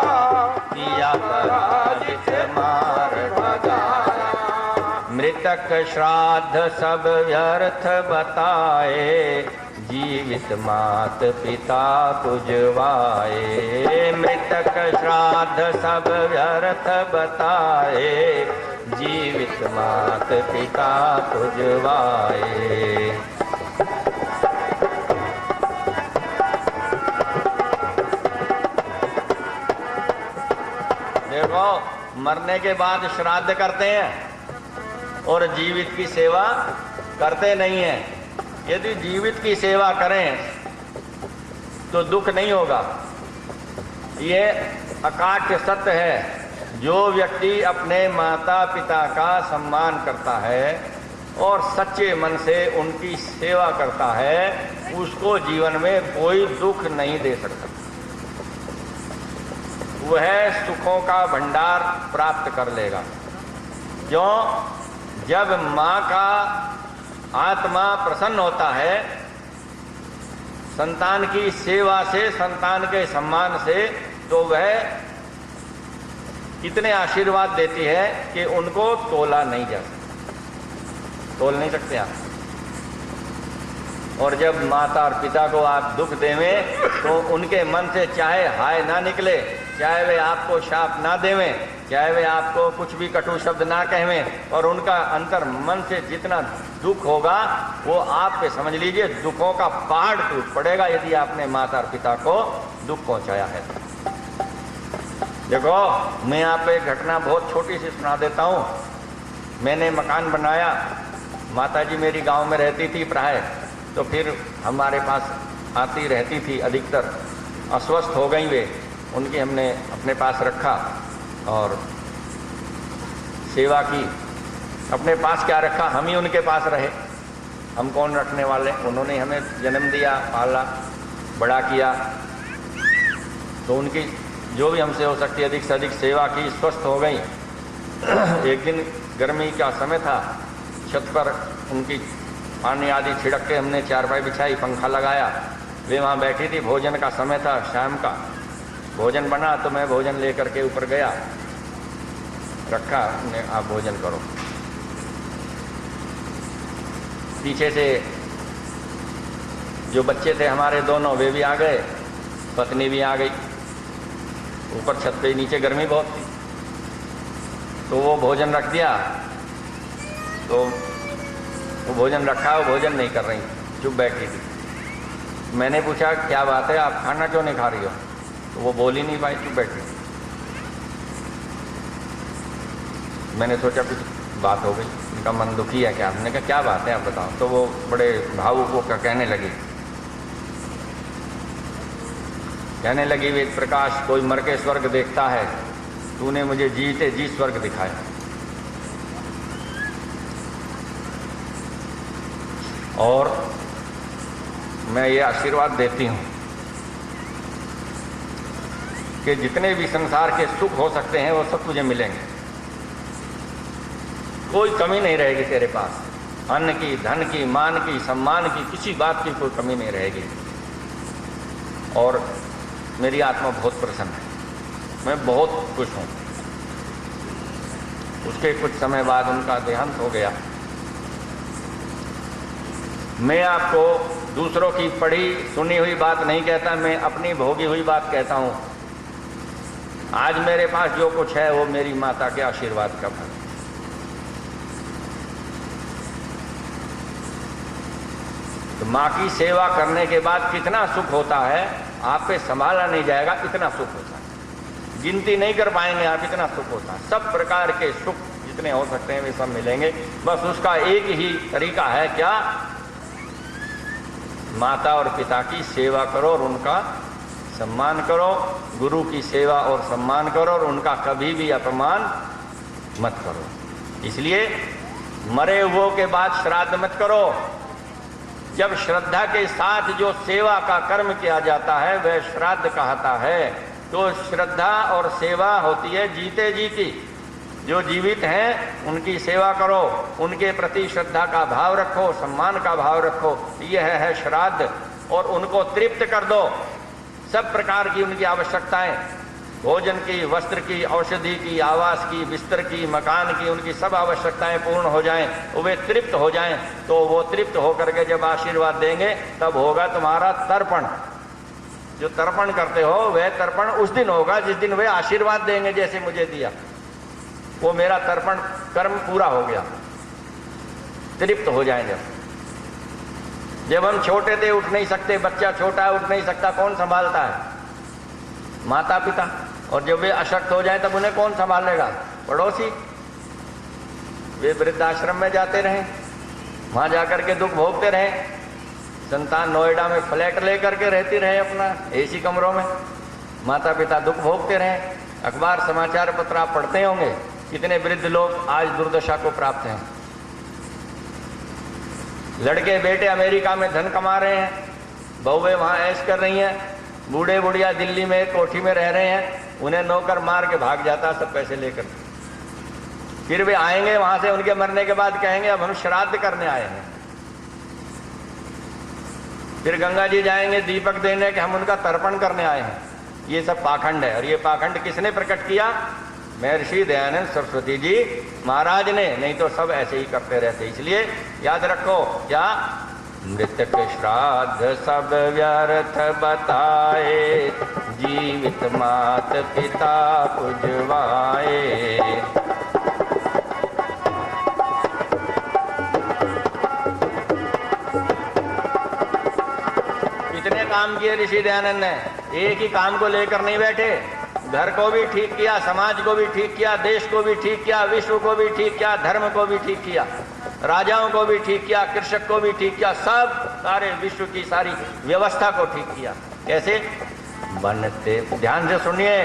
किया पराजित मार भगाया। मृतक श्राद्ध सब व्यर्थ बताए, जीवित मात पिता पुजवाए। मृतक श्राद्ध सब व्यर्थ बताए, जीवित मात पिता पुजवाए। देखो, मरने के बाद श्राद्ध करते हैं और जीवित की सेवा करते नहीं हैं। यदि जीवित की सेवा करें तो दुख नहीं होगा, ये अकाट्य सत्य है। जो व्यक्ति अपने माता पिता का सम्मान करता है और सच्चे मन से उनकी सेवा करता है, उसको जीवन में कोई दुख नहीं दे सकता। वह सुखों का भंडार प्राप्त कर लेगा। क्यों? जब माँ का आत्मा प्रसन्न होता है संतान की सेवा से, संतान के सम्मान से, तो वह इतने आशीर्वाद देती है कि उनको तोला नहीं जा सकता, तोल नहीं सकते आप। और जब माता और पिता को आप दुख देवें तो उनके मन से चाहे हाय ना निकले, चाहे वे आपको शाप ना देवें, चाहे वे आपको कुछ भी कटु शब्द ना कहें, और उनका अंतर मन से जितना दुख होगा वो आप पे समझ लीजिए दुखों का पहाड़ टूट पड़ेगा, यदि आपने माता और पिता को दुख पहुंचाया है। देखो, मैं आप एक घटना बहुत छोटी सी सुना देता हूँ। मैंने मकान बनाया, माताजी मेरी गांव में रहती थी प्राय, तो फिर हमारे पास आती रहती थी अधिकतर। अस्वस्थ हो गई वे, उनकी हमने अपने पास रखा और सेवा की। अपने पास क्या रखा, हम ही उनके पास रहे। हम कौन रखने वाले, उन्होंने हमें जन्म दिया, पाला, बड़ा किया, तो उनकी जो भी हमसे हो सकती अधिक से अधिक सेवा की। स्वस्थ हो गई। एक दिन गर्मी का समय था, छत पर उनकी पानी आदि छिड़क के हमने चारपाई बिछाई, पंखा लगाया, वे वहाँ बैठी थी। भोजन का समय था, शाम का भोजन बना, तो मैं भोजन लेकर के ऊपर गया, रखा, आप भोजन करो। पीछे से जो बच्चे थे हमारे दोनों, वे भी आ गए, पत्नी भी आ गई। ऊपर छत पे, नीचे गर्मी बहुत थी, तो वो भोजन रख दिया। तो वो भोजन रखा, वो भोजन नहीं कर रही, चुप बैठी थी। मैंने पूछा क्या बात है, आप खाना क्यों नहीं खा रही हो? तो वो बोल ही नहीं पाई, चुप बैठी। मैंने सोचा कुछ बात हो गई, उनका मन दुखी है क्या? हमने कहा क्या बात है आप बताओ। तो वो बड़े भावुक होकर कहने लगी वेद प्रकाश, कोई मर के स्वर्ग देखता है, तूने मुझे जीते जी स्वर्ग दिखाया। और मैं ये आशीर्वाद देती हूँ कि जितने भी संसार के सुख हो सकते हैं वो सब तुझे मिलेंगे, कोई कमी नहीं रहेगी तेरे पास, अन्न की, धन की, मान की, सम्मान की, किसी बात की कोई कमी नहीं रहेगी। और मेरी आत्मा बहुत प्रसन्न है, मैं बहुत खुश हूँ। उसके कुछ समय बाद उनका देहांत हो गया। मैं आपको दूसरों की पढ़ी सुनी हुई बात नहीं कहता, मैं अपनी भोगी हुई बात कहता हूँ। आज मेरे पास जो कुछ है वो मेरी माता के आशीर्वाद का फल। तो माँ की सेवा करने के बाद कितना सुख होता है आप पे संभाला नहीं जाएगा, इतना सुख होता है, गिनती नहीं कर पाएंगे आप, इतना सुख होता है। सब प्रकार के सुख जितने हो सकते हैं वे सब मिलेंगे। बस उसका एक ही तरीका है, क्या? माता और पिता की सेवा करो और उनका सम्मान करो, गुरु की सेवा और सम्मान करो और उनका कभी भी अपमान मत करो। इसलिए मरे हुओं के बाद श्राद्ध मत करो। जब श्रद्धा के साथ जो सेवा का कर्म किया जाता है वह श्राद्ध कहता है। तो श्रद्धा और सेवा होती है जीते जी की। जो जीवित हैं उनकी सेवा करो, उनके प्रति श्रद्धा का भाव रखो, सम्मान का भाव रखो, यह है श्राद्ध। और उनको तृप्त कर दो, सब प्रकार की उनकी आवश्यकताएं, भोजन की, वस्त्र की, औषधि की, आवास की, बिस्तर की, मकान की, उनकी सब आवश्यकताएं पूर्ण हो जाएं, वे तृप्त हो जाएं। तो वो तृप्त होकर के जब आशीर्वाद देंगे तब होगा तुम्हारा तर्पण। जो तर्पण करते हो वह तर्पण उस दिन होगा जिस दिन वे आशीर्वाद देंगे, जैसे मुझे दिया, वो मेरा तर्पण कर्म पूरा हो गया। तृप्त हो जाएं जब हम छोटे थे, उठ नहीं सकते, बच्चा छोटा है उठ नहीं सकता, कौन संभालता है? माता पिता। और जब वे अशक्त हो जाएं तब उन्हें कौन संभालेगा? पड़ोसी। वे वृद्धाश्रम में जाते रहें, वहां जाकर के दुख भोगते रहें। संतान नोएडा में फ्लैट लेकर के रहती रहे अपना एसी कमरों में, माता पिता दुख भोगते रहें। अखबार समाचार पत्र आप पढ़ते होंगे, कितने वृद्ध लोग आज दुर्दशा को प्राप्त हैं। लड़के बेटे अमेरिका में धन कमा रहे हैं, बहुएं वहां ऐश कर रही हैं, बूढ़े बुढ़िया दिल्ली में कोठी में रह रहे हैं, उन्हें नौकर मार के भाग जाता सब पैसे लेकर। फिर वे आएंगे वहां से, उनके मरने के बाद कहेंगे अब हम श्राद्ध करने आए हैं। फिर गंगा जी जाएंगे दीपक देने के हम उनका तर्पण करने आए हैं। ये सब पाखंड है। और ये पाखंड किसने प्रकट किया? महर्षि दयानंद सरस्वती जी महाराज ने, नहीं तो सब ऐसे ही करते रहते। इसलिए याद रखो, क्या? मृतक श्राद्ध सब व्यर्थ बताए, जीवित मात पिता पुजवाए। कितने काम किए ऋषि दयानंद ने, एक ही काम को लेकर नहीं बैठे। घर को भी ठीक किया, समाज को भी ठीक किया, देश को भी ठीक किया, विश्व को भी ठीक किया, धर्म को भी ठीक किया, राजाओं को भी ठीक किया, कृषक को भी ठीक किया, सब सारे विश्व की सारी व्यवस्था को ठीक किया। कैसे? बनते, ध्यान से सुनिए,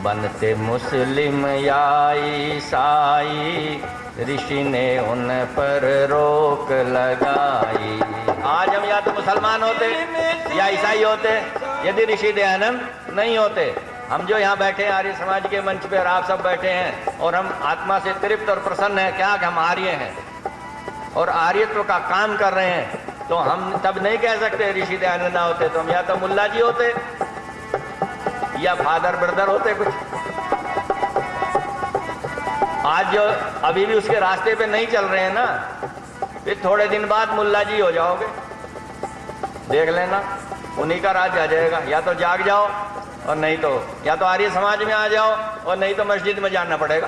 बनते मुस्लिम या ईसाई, ऋषि ने उन पर रोक लगाई। आज हम या तो मुसलमान होते या ईसाई होते यदि ऋषि दयानंद नहीं होते। हम जो यहाँ बैठे हैं आर्य समाज के मंच पे और आप सब बैठे हैं और हम आत्मा से तृप्त और प्रसन्न हैं, क्या कि हम आर्य हैं और आर्यत्व का काम कर रहे हैं, तो हम तब नहीं कह सकते ऋषि दयानंद ना होते तो हम या तो मुल्ला जी होते या फादर ब्रदर होते कुछ। आज जो अभी भी उसके रास्ते पे नहीं चल रहे हैं ना, फिर थोड़े दिन बाद मुल्ला जी हो जाओगे, देख लेना, उन्हीं का राज आ जाएगा। या तो जाग जाओ और नहीं तो या तो आर्य समाज में आ जाओ और नहीं तो मस्जिद में जाना पड़ेगा,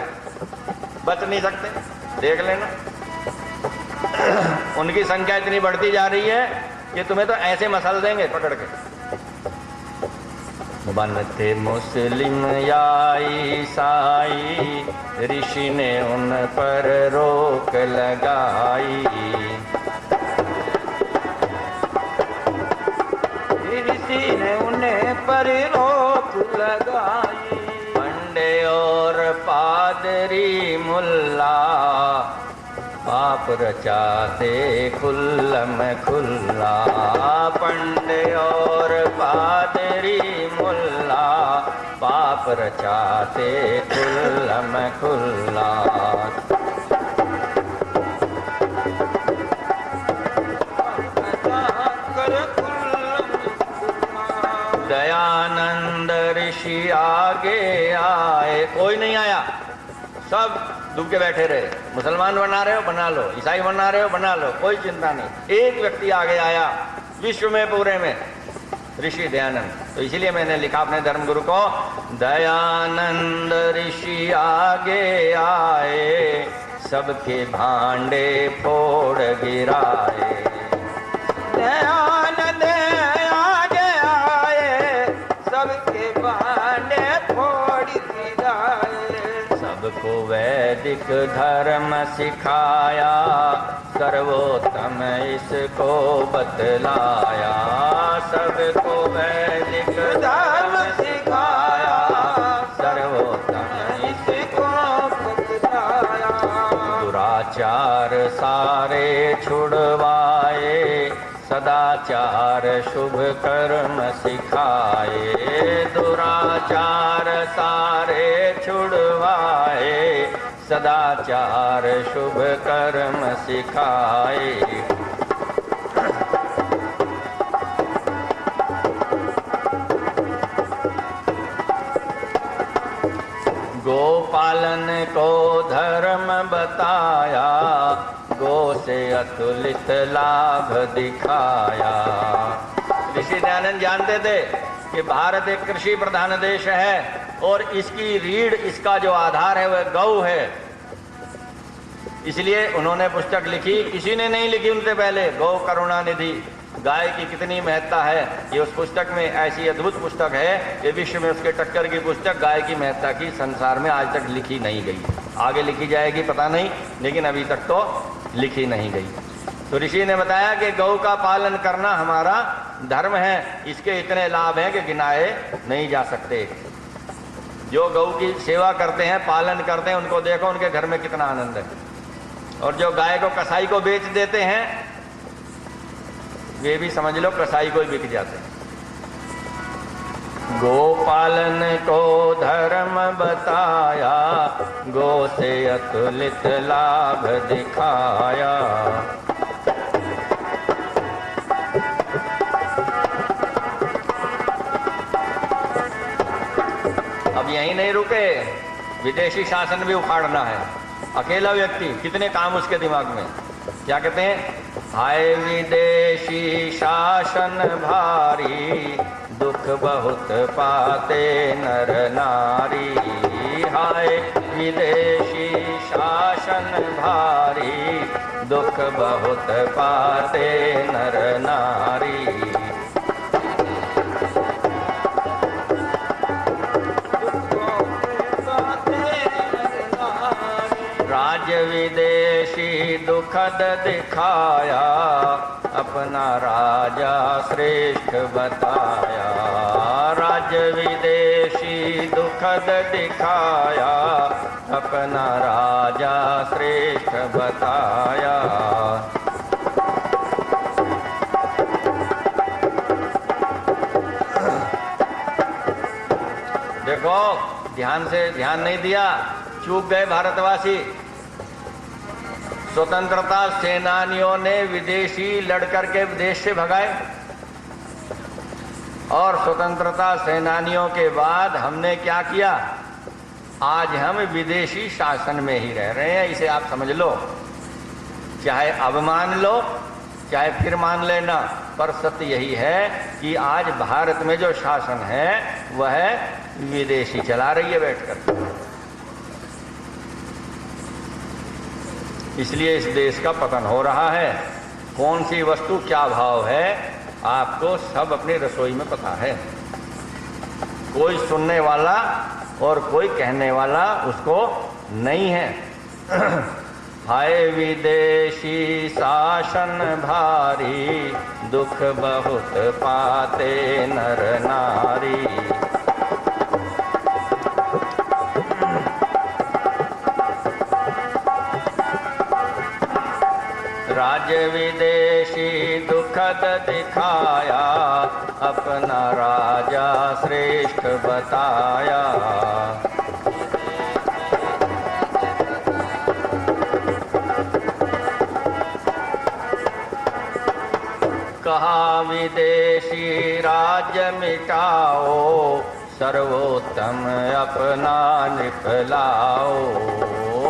बच नहीं सकते, देख लेना। उनकी संख्या इतनी बढ़ती जा रही है कि तुम्हें तो ऐसे मसल देंगे पकड़ के। बनते मुस्लिम या ईसाई, ऋषि ने उन पर रोक लगाई। ऋषि ने उन्हें पर रोक लगाई। पंडे और पादरी मुल्ला पाप रचाते खुल्लम खुल्ला, पंडे और पादरी मुल्ला, पाप रचाते खुल्लम खुल्ला। दयानंद ऋषि आगे आए, कोई नहीं आया, सब डूब के बैठे रहे। मुसलमान बना रहे हो बना लो, ईसाई बना रहे हो बना लो, कोई चिंता नहीं। एक व्यक्ति आगे आया विश्व में पूरे में, ऋषि दयानंद। तो इसीलिए मैंने लिखा अपने धर्मगुरु को, दयानंद ऋषि आगे आए, सबके भांडे फोड़ गिराए। दयानंद आगे आए, सबके भांडे फोड़ गिराए। सबको वैदिक धर्म सिखाया, सर्वोत्तम इसको बतलाया। सबको वैदिक धर्म सिखाया, सर्वोत्तम इसको बतलाया। दुराचार सारे छुड़वाए, सदाचार शुभ कर्म सिखाए। दुराचार सारे छुड़वाए, सदाचार शुभ कर्म सिखाए। गोपालन को धर्म बताया, गो से अतुलित लाभ दिखाया। ऋषि दयानंद जानते थे कि भारत एक कृषि प्रधान देश है और इसकी रीढ़, इसका जो आधार है वह गौ है। इसलिए उन्होंने पुस्तक लिखी, किसी ने नहीं लिखी उनसे पहले, गौ करुणा निधि। गाय की कितनी महत्ता है ये उस पुस्तक में, ऐसी अद्भुत पुस्तक है कि विश्व में उसके टक्कर की पुस्तक गाय की महत्ता की संसार में आज तक लिखी नहीं गई। आगे लिखी जाएगी पता नहीं, लेकिन अभी तक तो लिखी नहीं गई। तो ऋषि ने बताया कि गौ का पालन करना हमारा धर्म है, इसके इतने लाभ हैं कि गिनाए नहीं जा सकते। जो गौ की सेवा करते हैं, पालन करते हैं, उनको देखो उनके घर में कितना आनंद है। और जो गाय को कसाई को बेच देते हैं, वे भी समझ लो कसाई को ही बिक जाते हैं। गोपालन को धर्म बताया, गो से अतुलित लाभ दिखाया। अब यहीं नहीं रुके, विदेशी शासन भी उखाड़ना है। अकेला व्यक्ति, कितने काम उसके दिमाग में। क्या कहते हैं, हाय विदेशी शासन भारी, दुख बहुत पाते नर नारी। हाय विदेशी शासन भारी, दुख बहुत पाते नर नारी। राज्य विदेशी दुखद दिखाया, अपना राजा श्रेष्ठ बताया। राज्य विदेशी दुखद दिखाया, अपना राजा श्रेष्ठ बताया। देखो, ध्यान नहीं दिया, चूक गए भारतवासी। स्वतंत्रता सेनानियों ने विदेशी लड़कर के देश से भगाए, और स्वतंत्रता सेनानियों के बाद हमने क्या किया, आज हम विदेशी शासन में ही रह रहे हैं। इसे आप समझ लो, चाहे अब मान लो चाहे फिर मान लेना, पर सत्य यही है कि आज भारत में जो शासन है वह विदेशी चला रही है बैठकर। इसलिए इस देश का पतन हो रहा है। कौन सी वस्तु क्या भाव है आपको सब अपनी रसोई में पता है। कोई सुनने वाला और कोई कहने वाला उसको नहीं है। हाय विदेशी शासन भारी, दुख बहुत पाते नर नारी। राज्य विदेशी दुखद दिखाया, अपना राजा श्रेष्ठ बताया। कहा विदेशी राज्य मिटाओ, सर्वोत्तम अपना निकलाओ।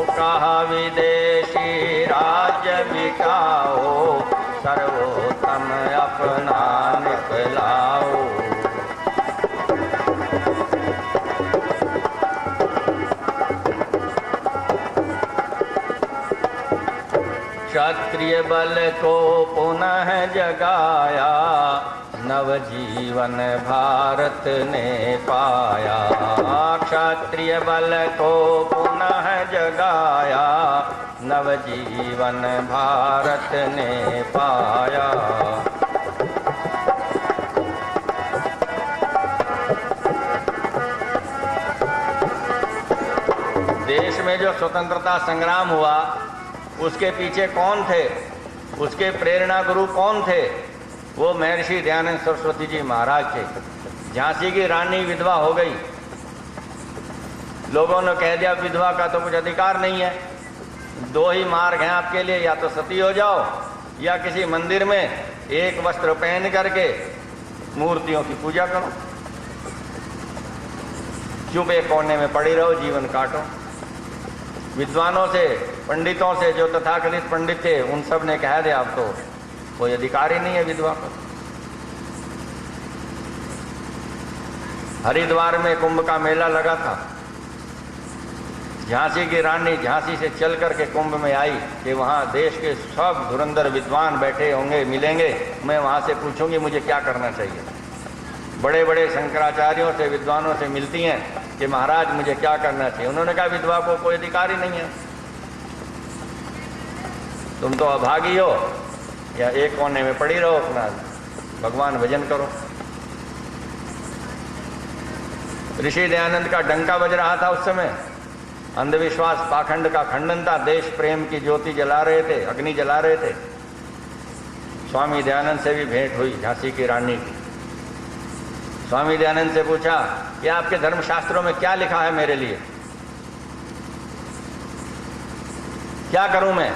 कहा विदेशी राज्य मिटाओ, सर्वोत्तम अपना निकलाओ। क्षत्रिय बल को पुनः जगाया, नवजीवन भारत ने पाया। क्षत्रिय बल को पुनः जगाया, नवजीवन भारत ने पाया। देश में जो स्वतंत्रता संग्राम हुआ, उसके पीछे कौन थे, उसके प्रेरणा गुरु कौन थे? वो महर्षि दयानंद सरस्वती जी महाराज थे। झांसी की रानी विधवा हो गई, लोगों ने कह दिया विधवा का तो कुछ अधिकार नहीं है, दो ही मार्ग हैं आपके लिए, या तो सती हो जाओ या किसी मंदिर में एक वस्त्र पहन करके मूर्तियों की पूजा करो, चुप एक कोने में पड़ी रहो, जीवन काटो। विद्वानों से, पंडितों से, जो तथाकथित पंडित थे, उन सब ने कह दिया अब तो कोई अधिकार ही नहीं है विधवा को। हरिद्वार में कुंभ का मेला लगा था। झांसी की रानी झांसी से चल करके कुंभ में आई कि वहाँ देश के सब धुरंधर विद्वान बैठे होंगे, मिलेंगे, मैं वहाँ से पूछूंगी मुझे क्या करना चाहिए। बड़े बड़े शंकराचार्यों से, विद्वानों से मिलती हैं कि महाराज मुझे क्या करना चाहिए। उन्होंने कहा विधवा को कोई अधिकार ही नहीं है, तुम तो अभागी हो, या एक कोने में पड़ी रहो, अपना भगवान भजन करो। ऋषि दयानंद का डंका बज रहा था उस समय। अंधविश्वास पाखंड का खंडन था, देश प्रेम की ज्योति जला रहे थे, अग्नि जला रहे थे। स्वामी दयानंद से भी भेंट हुई झांसी की रानी की। स्वामी दयानंद से पूछा कि आपके धर्मशास्त्रों में क्या लिखा है मेरे लिए, क्या करूं मैं?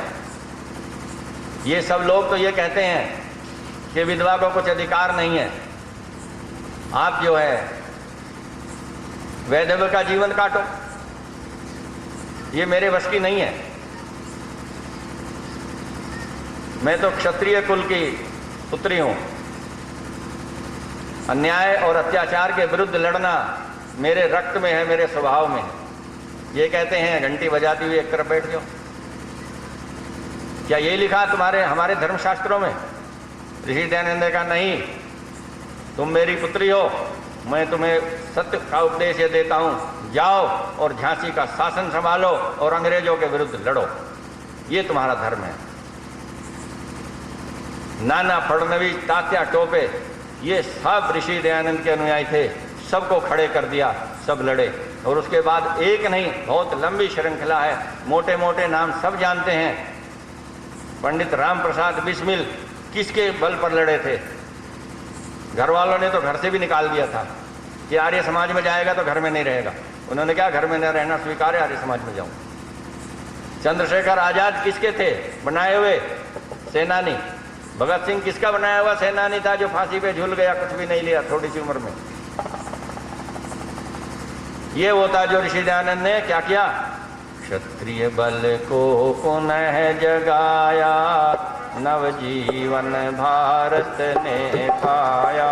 ये सब लोग तो ये कहते हैं कि विधवा को कुछ अधिकार नहीं है, आप जो है वैधव्य का जीवन काटो, ये मेरे वश की नहीं है। मैं तो क्षत्रिय कुल की पुत्री हूं, अन्याय और अत्याचार के विरुद्ध लड़ना मेरे रक्त में है, मेरे स्वभाव में है। ये कहते हैं घंटी बजाती हुई एक तरफ बैठ जाओ। क्या ये लिखा तुम्हारे हमारे धर्मशास्त्रों में? ऋषि दयानंद ने कहा नहीं, तुम मेरी पुत्री हो, मैं तुम्हें सत्य का उपदेश ये देता हूं, जाओ और झांसी का शासन संभालो और अंग्रेजों के विरुद्ध लड़ो, ये तुम्हारा धर्म है। नाना फडणवीस, तात्या टोपे, ये सब ऋषि दयानंद के अनुयायी थे, सबको खड़े कर दिया, सब लड़े। और उसके बाद एक नहीं, बहुत लंबी श्रृंखला है, मोटे मोटे नाम सब जानते हैं। पंडित राम प्रसाद बिस्मिल किसके बल पर लड़े थे? घर वालों ने तो घर से भी निकाल दिया था कि आर्य समाज में जाएगा तो घर में नहीं रहेगा। उन्होंने क्या, घर में न रहना स्वीकार है, आर्य समाज में जाऊं। चंद्रशेखर आजाद किसके थे बनाए हुए सेनानी? भगत सिंह किसका बनाया हुआ सेनानी था जो फांसी पे झूल गया, कुछ भी नहीं लिया थोड़ी सी उम्र में? ये वो था जो ऋषि दयानंद ने क्या किया, क्षत्रिय बल को पुनः जगाया, नवजीवन भारत ने पाया।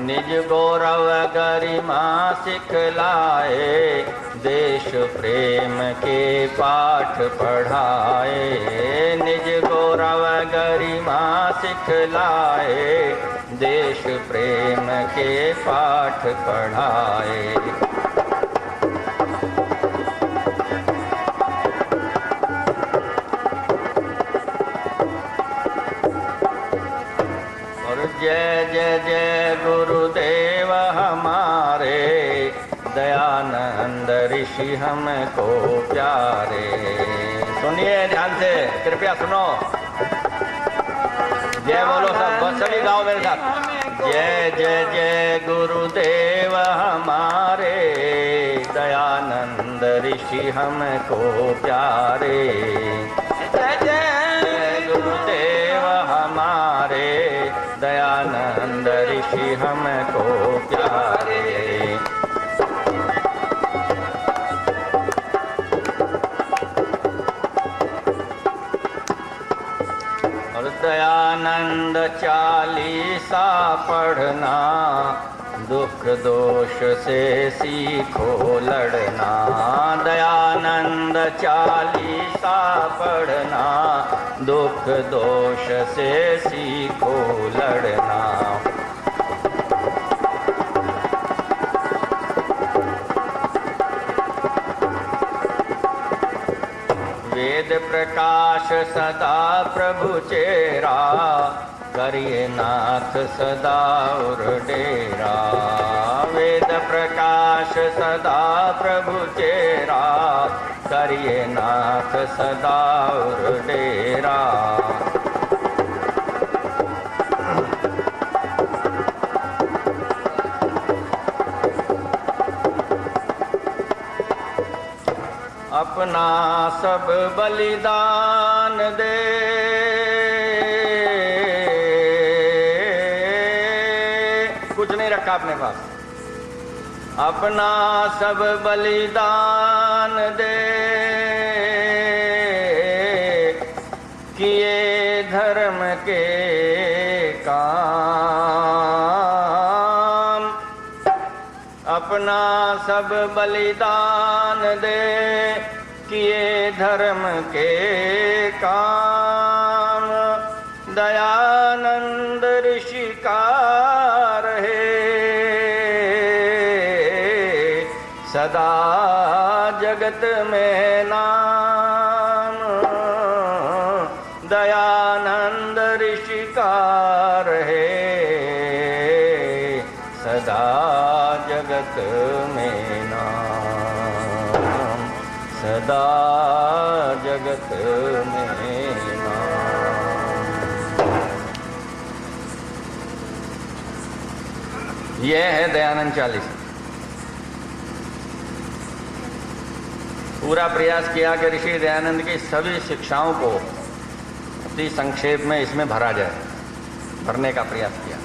निज गौरव गरिमा सिखलाए, देश प्रेम के पाठ पढ़ाए। निज गौरव गरिमा सिखलाए, देश प्रेम के पाठ पढ़ाए। और जय जय जय गुरुदेव हमारे, दयानंद ऋषि हमको प्यारे। सुनिए ध्यान से, कृपया सुनो। जय बोलो सब, सभी गाओ मेरे साथ। जय जय जय गुरुदेव हमारे, दयानंद ऋषि हमको प्यारे। जय जय गुरुदेव हमारे, दयानंद ऋषि हमको प्यारे। और दयानंद चालीसा पढ़ना, दुख दोष से सीखो लड़ना। दयानंद चालीसा पढ़ना, दुख दोष से सीखो लड़ना। वेद प्रकाश सदा प्रभु चेरा, करिए नाथ सदा और डेरा। वेद प्रकाश सदा प्रभु चेरा, करिए नाथ सदा और डेरा। अपना सब बलिदान दे, कुछ नहीं रखा अपने पास। अपना सब बलिदान दे, किए धर्म के काम। अपना सब बलिदान दे, किए धर्म के काम। दयानंद ऋषि का रहे सदा जगत में नाम। दयानंद ऋषि का रहे सदा जगत में नाम। सदा जगत में नाम। यह है दयानंद चालीसा। पूरा प्रयास किया कि ऋषि दयानंद की सभी शिक्षाओं को अति संक्षेप में इसमें भरा जाए, भरने का प्रयास किया।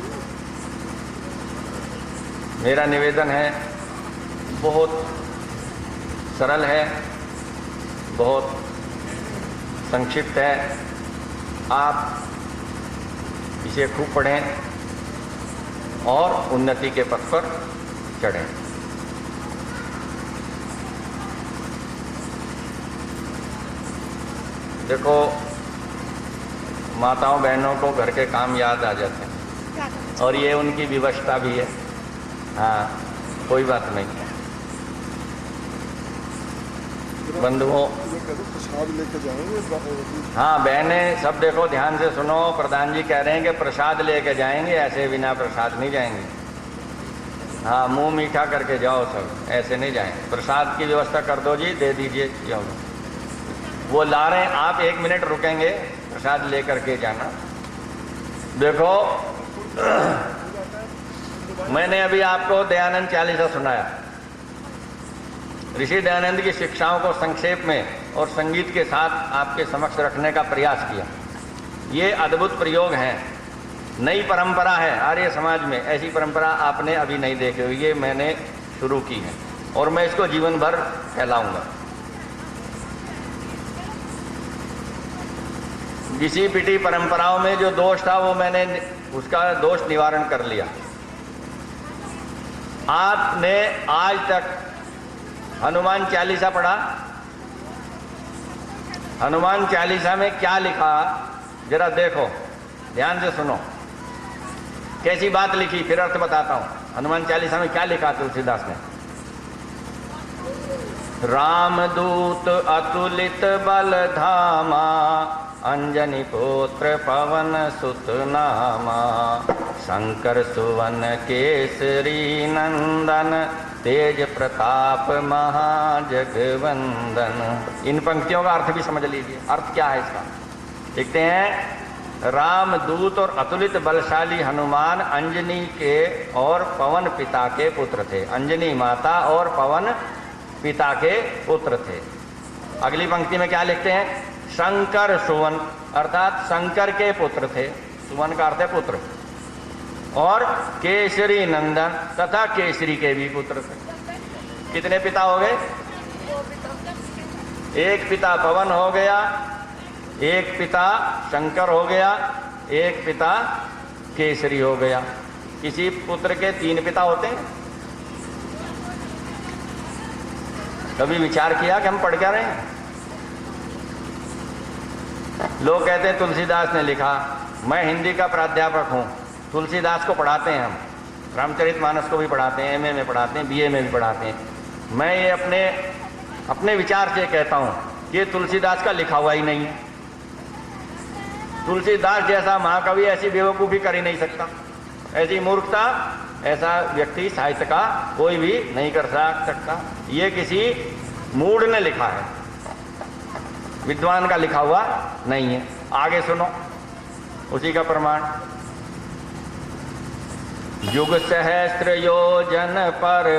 मेरा निवेदन है, बहुत सरल है, बहुत संक्षिप्त है। आप इसे खूब पढ़ें और उन्नति के पथ पर चढ़ें। देखो, माताओं बहनों को घर के काम याद आ जाते हैं और ये उनकी विवशता भी है। हाँ, कोई बात नहीं। बंधुओं, प्रसाद लेके जाएंगे। हाँ बहनें सब देखो, ध्यान से सुनो। प्रधान जी कह रहे हैं कि प्रसाद लेके जाएंगे, ऐसे बिना प्रसाद नहीं जाएंगे। हाँ, मुंह मीठा करके जाओ सब, ऐसे नहीं जाएंगे। प्रसाद की व्यवस्था कर दो जी, दे दीजिए। जाओ, वो ला रहे हैं, आप 1 मिनट रुकेंगे, प्रसाद लेकर के जाना। देखो, मैंने अभी आपको दयानंद चालीसा सुनाया। ऋषि दयानंद की शिक्षाओं को संक्षेप में और संगीत के साथ आपके समक्ष रखने का प्रयास किया। ये अद्भुत प्रयोग हैं, नई परंपरा है आर्य समाज में। ऐसी परंपरा आपने अभी नहीं देखी हुई, ये मैंने शुरू की है और मैं इसको जीवन भर फैलाऊंगा। घिसी पिटी परंपराओं में जो दोष था वो मैंने उसका दोष निवारण कर लिया। आपने आज तक हनुमान चालीसा पढ़ा? हनुमान चालीसा में क्या लिखा जरा देखो, ध्यान से सुनो। कैसी बात लिखी, फिर अर्थ बताता हूं। हनुमान चालीसा में क्या लिखा तुलसीदास ने? रामदूत अतुलित बल धामा, अंजनी पुत्र पवन सुत नामा, शंकर सुवन केसरी नंदन, तेज प्रताप महाजगवंदन। इन पंक्तियों का अर्थ भी समझ लीजिए। अर्थ क्या है इसका? लिखते हैं, राम दूत और अतुलित बलशाली हनुमान अंजनी के और पवन पिता के पुत्र थे। अंजनी माता और पवन पिता के पुत्र थे। अगली पंक्ति में क्या लिखते हैं? शंकर सुवन, अर्थात शंकर के पुत्र थे। सुवन का अर्थ है पुत्र। और केसरी नंदन, तथा केसरी के भी पुत्र थे। कितने पिता हो गए? एक पिता पवन हो गया, एक पिता शंकर हो गया, एक पिता केसरी हो गया। किसी पुत्र के 3 पिता होते हैं? कभी विचार किया कि हम पढ़ क्या रहे हैं? लोग कहते हैं तुलसीदास ने लिखा। मैं हिंदी का प्राध्यापक हूं, तुलसीदास को पढ़ाते हैं हम, रामचरितमानस को भी पढ़ाते हैं, एमए में पढ़ाते हैं, बीए में भी पढ़ाते हैं। मैं ये अपने विचार से कहता हूं कि ये तुलसीदास का लिखा हुआ ही नहीं है। तुलसीदास जैसा महाकवि ऐसी बेवकूफ़ी कर ही नहीं सकता, ऐसी मूर्खता ऐसा व्यक्ति साहित्य का कोई भी नहीं कर सकता। ये किसी मूढ़ ने लिखा है, विद्वान का लिखा हुआ नहीं है। आगे सुनो उसी का प्रमाण। युग सहस्त्र योजन पर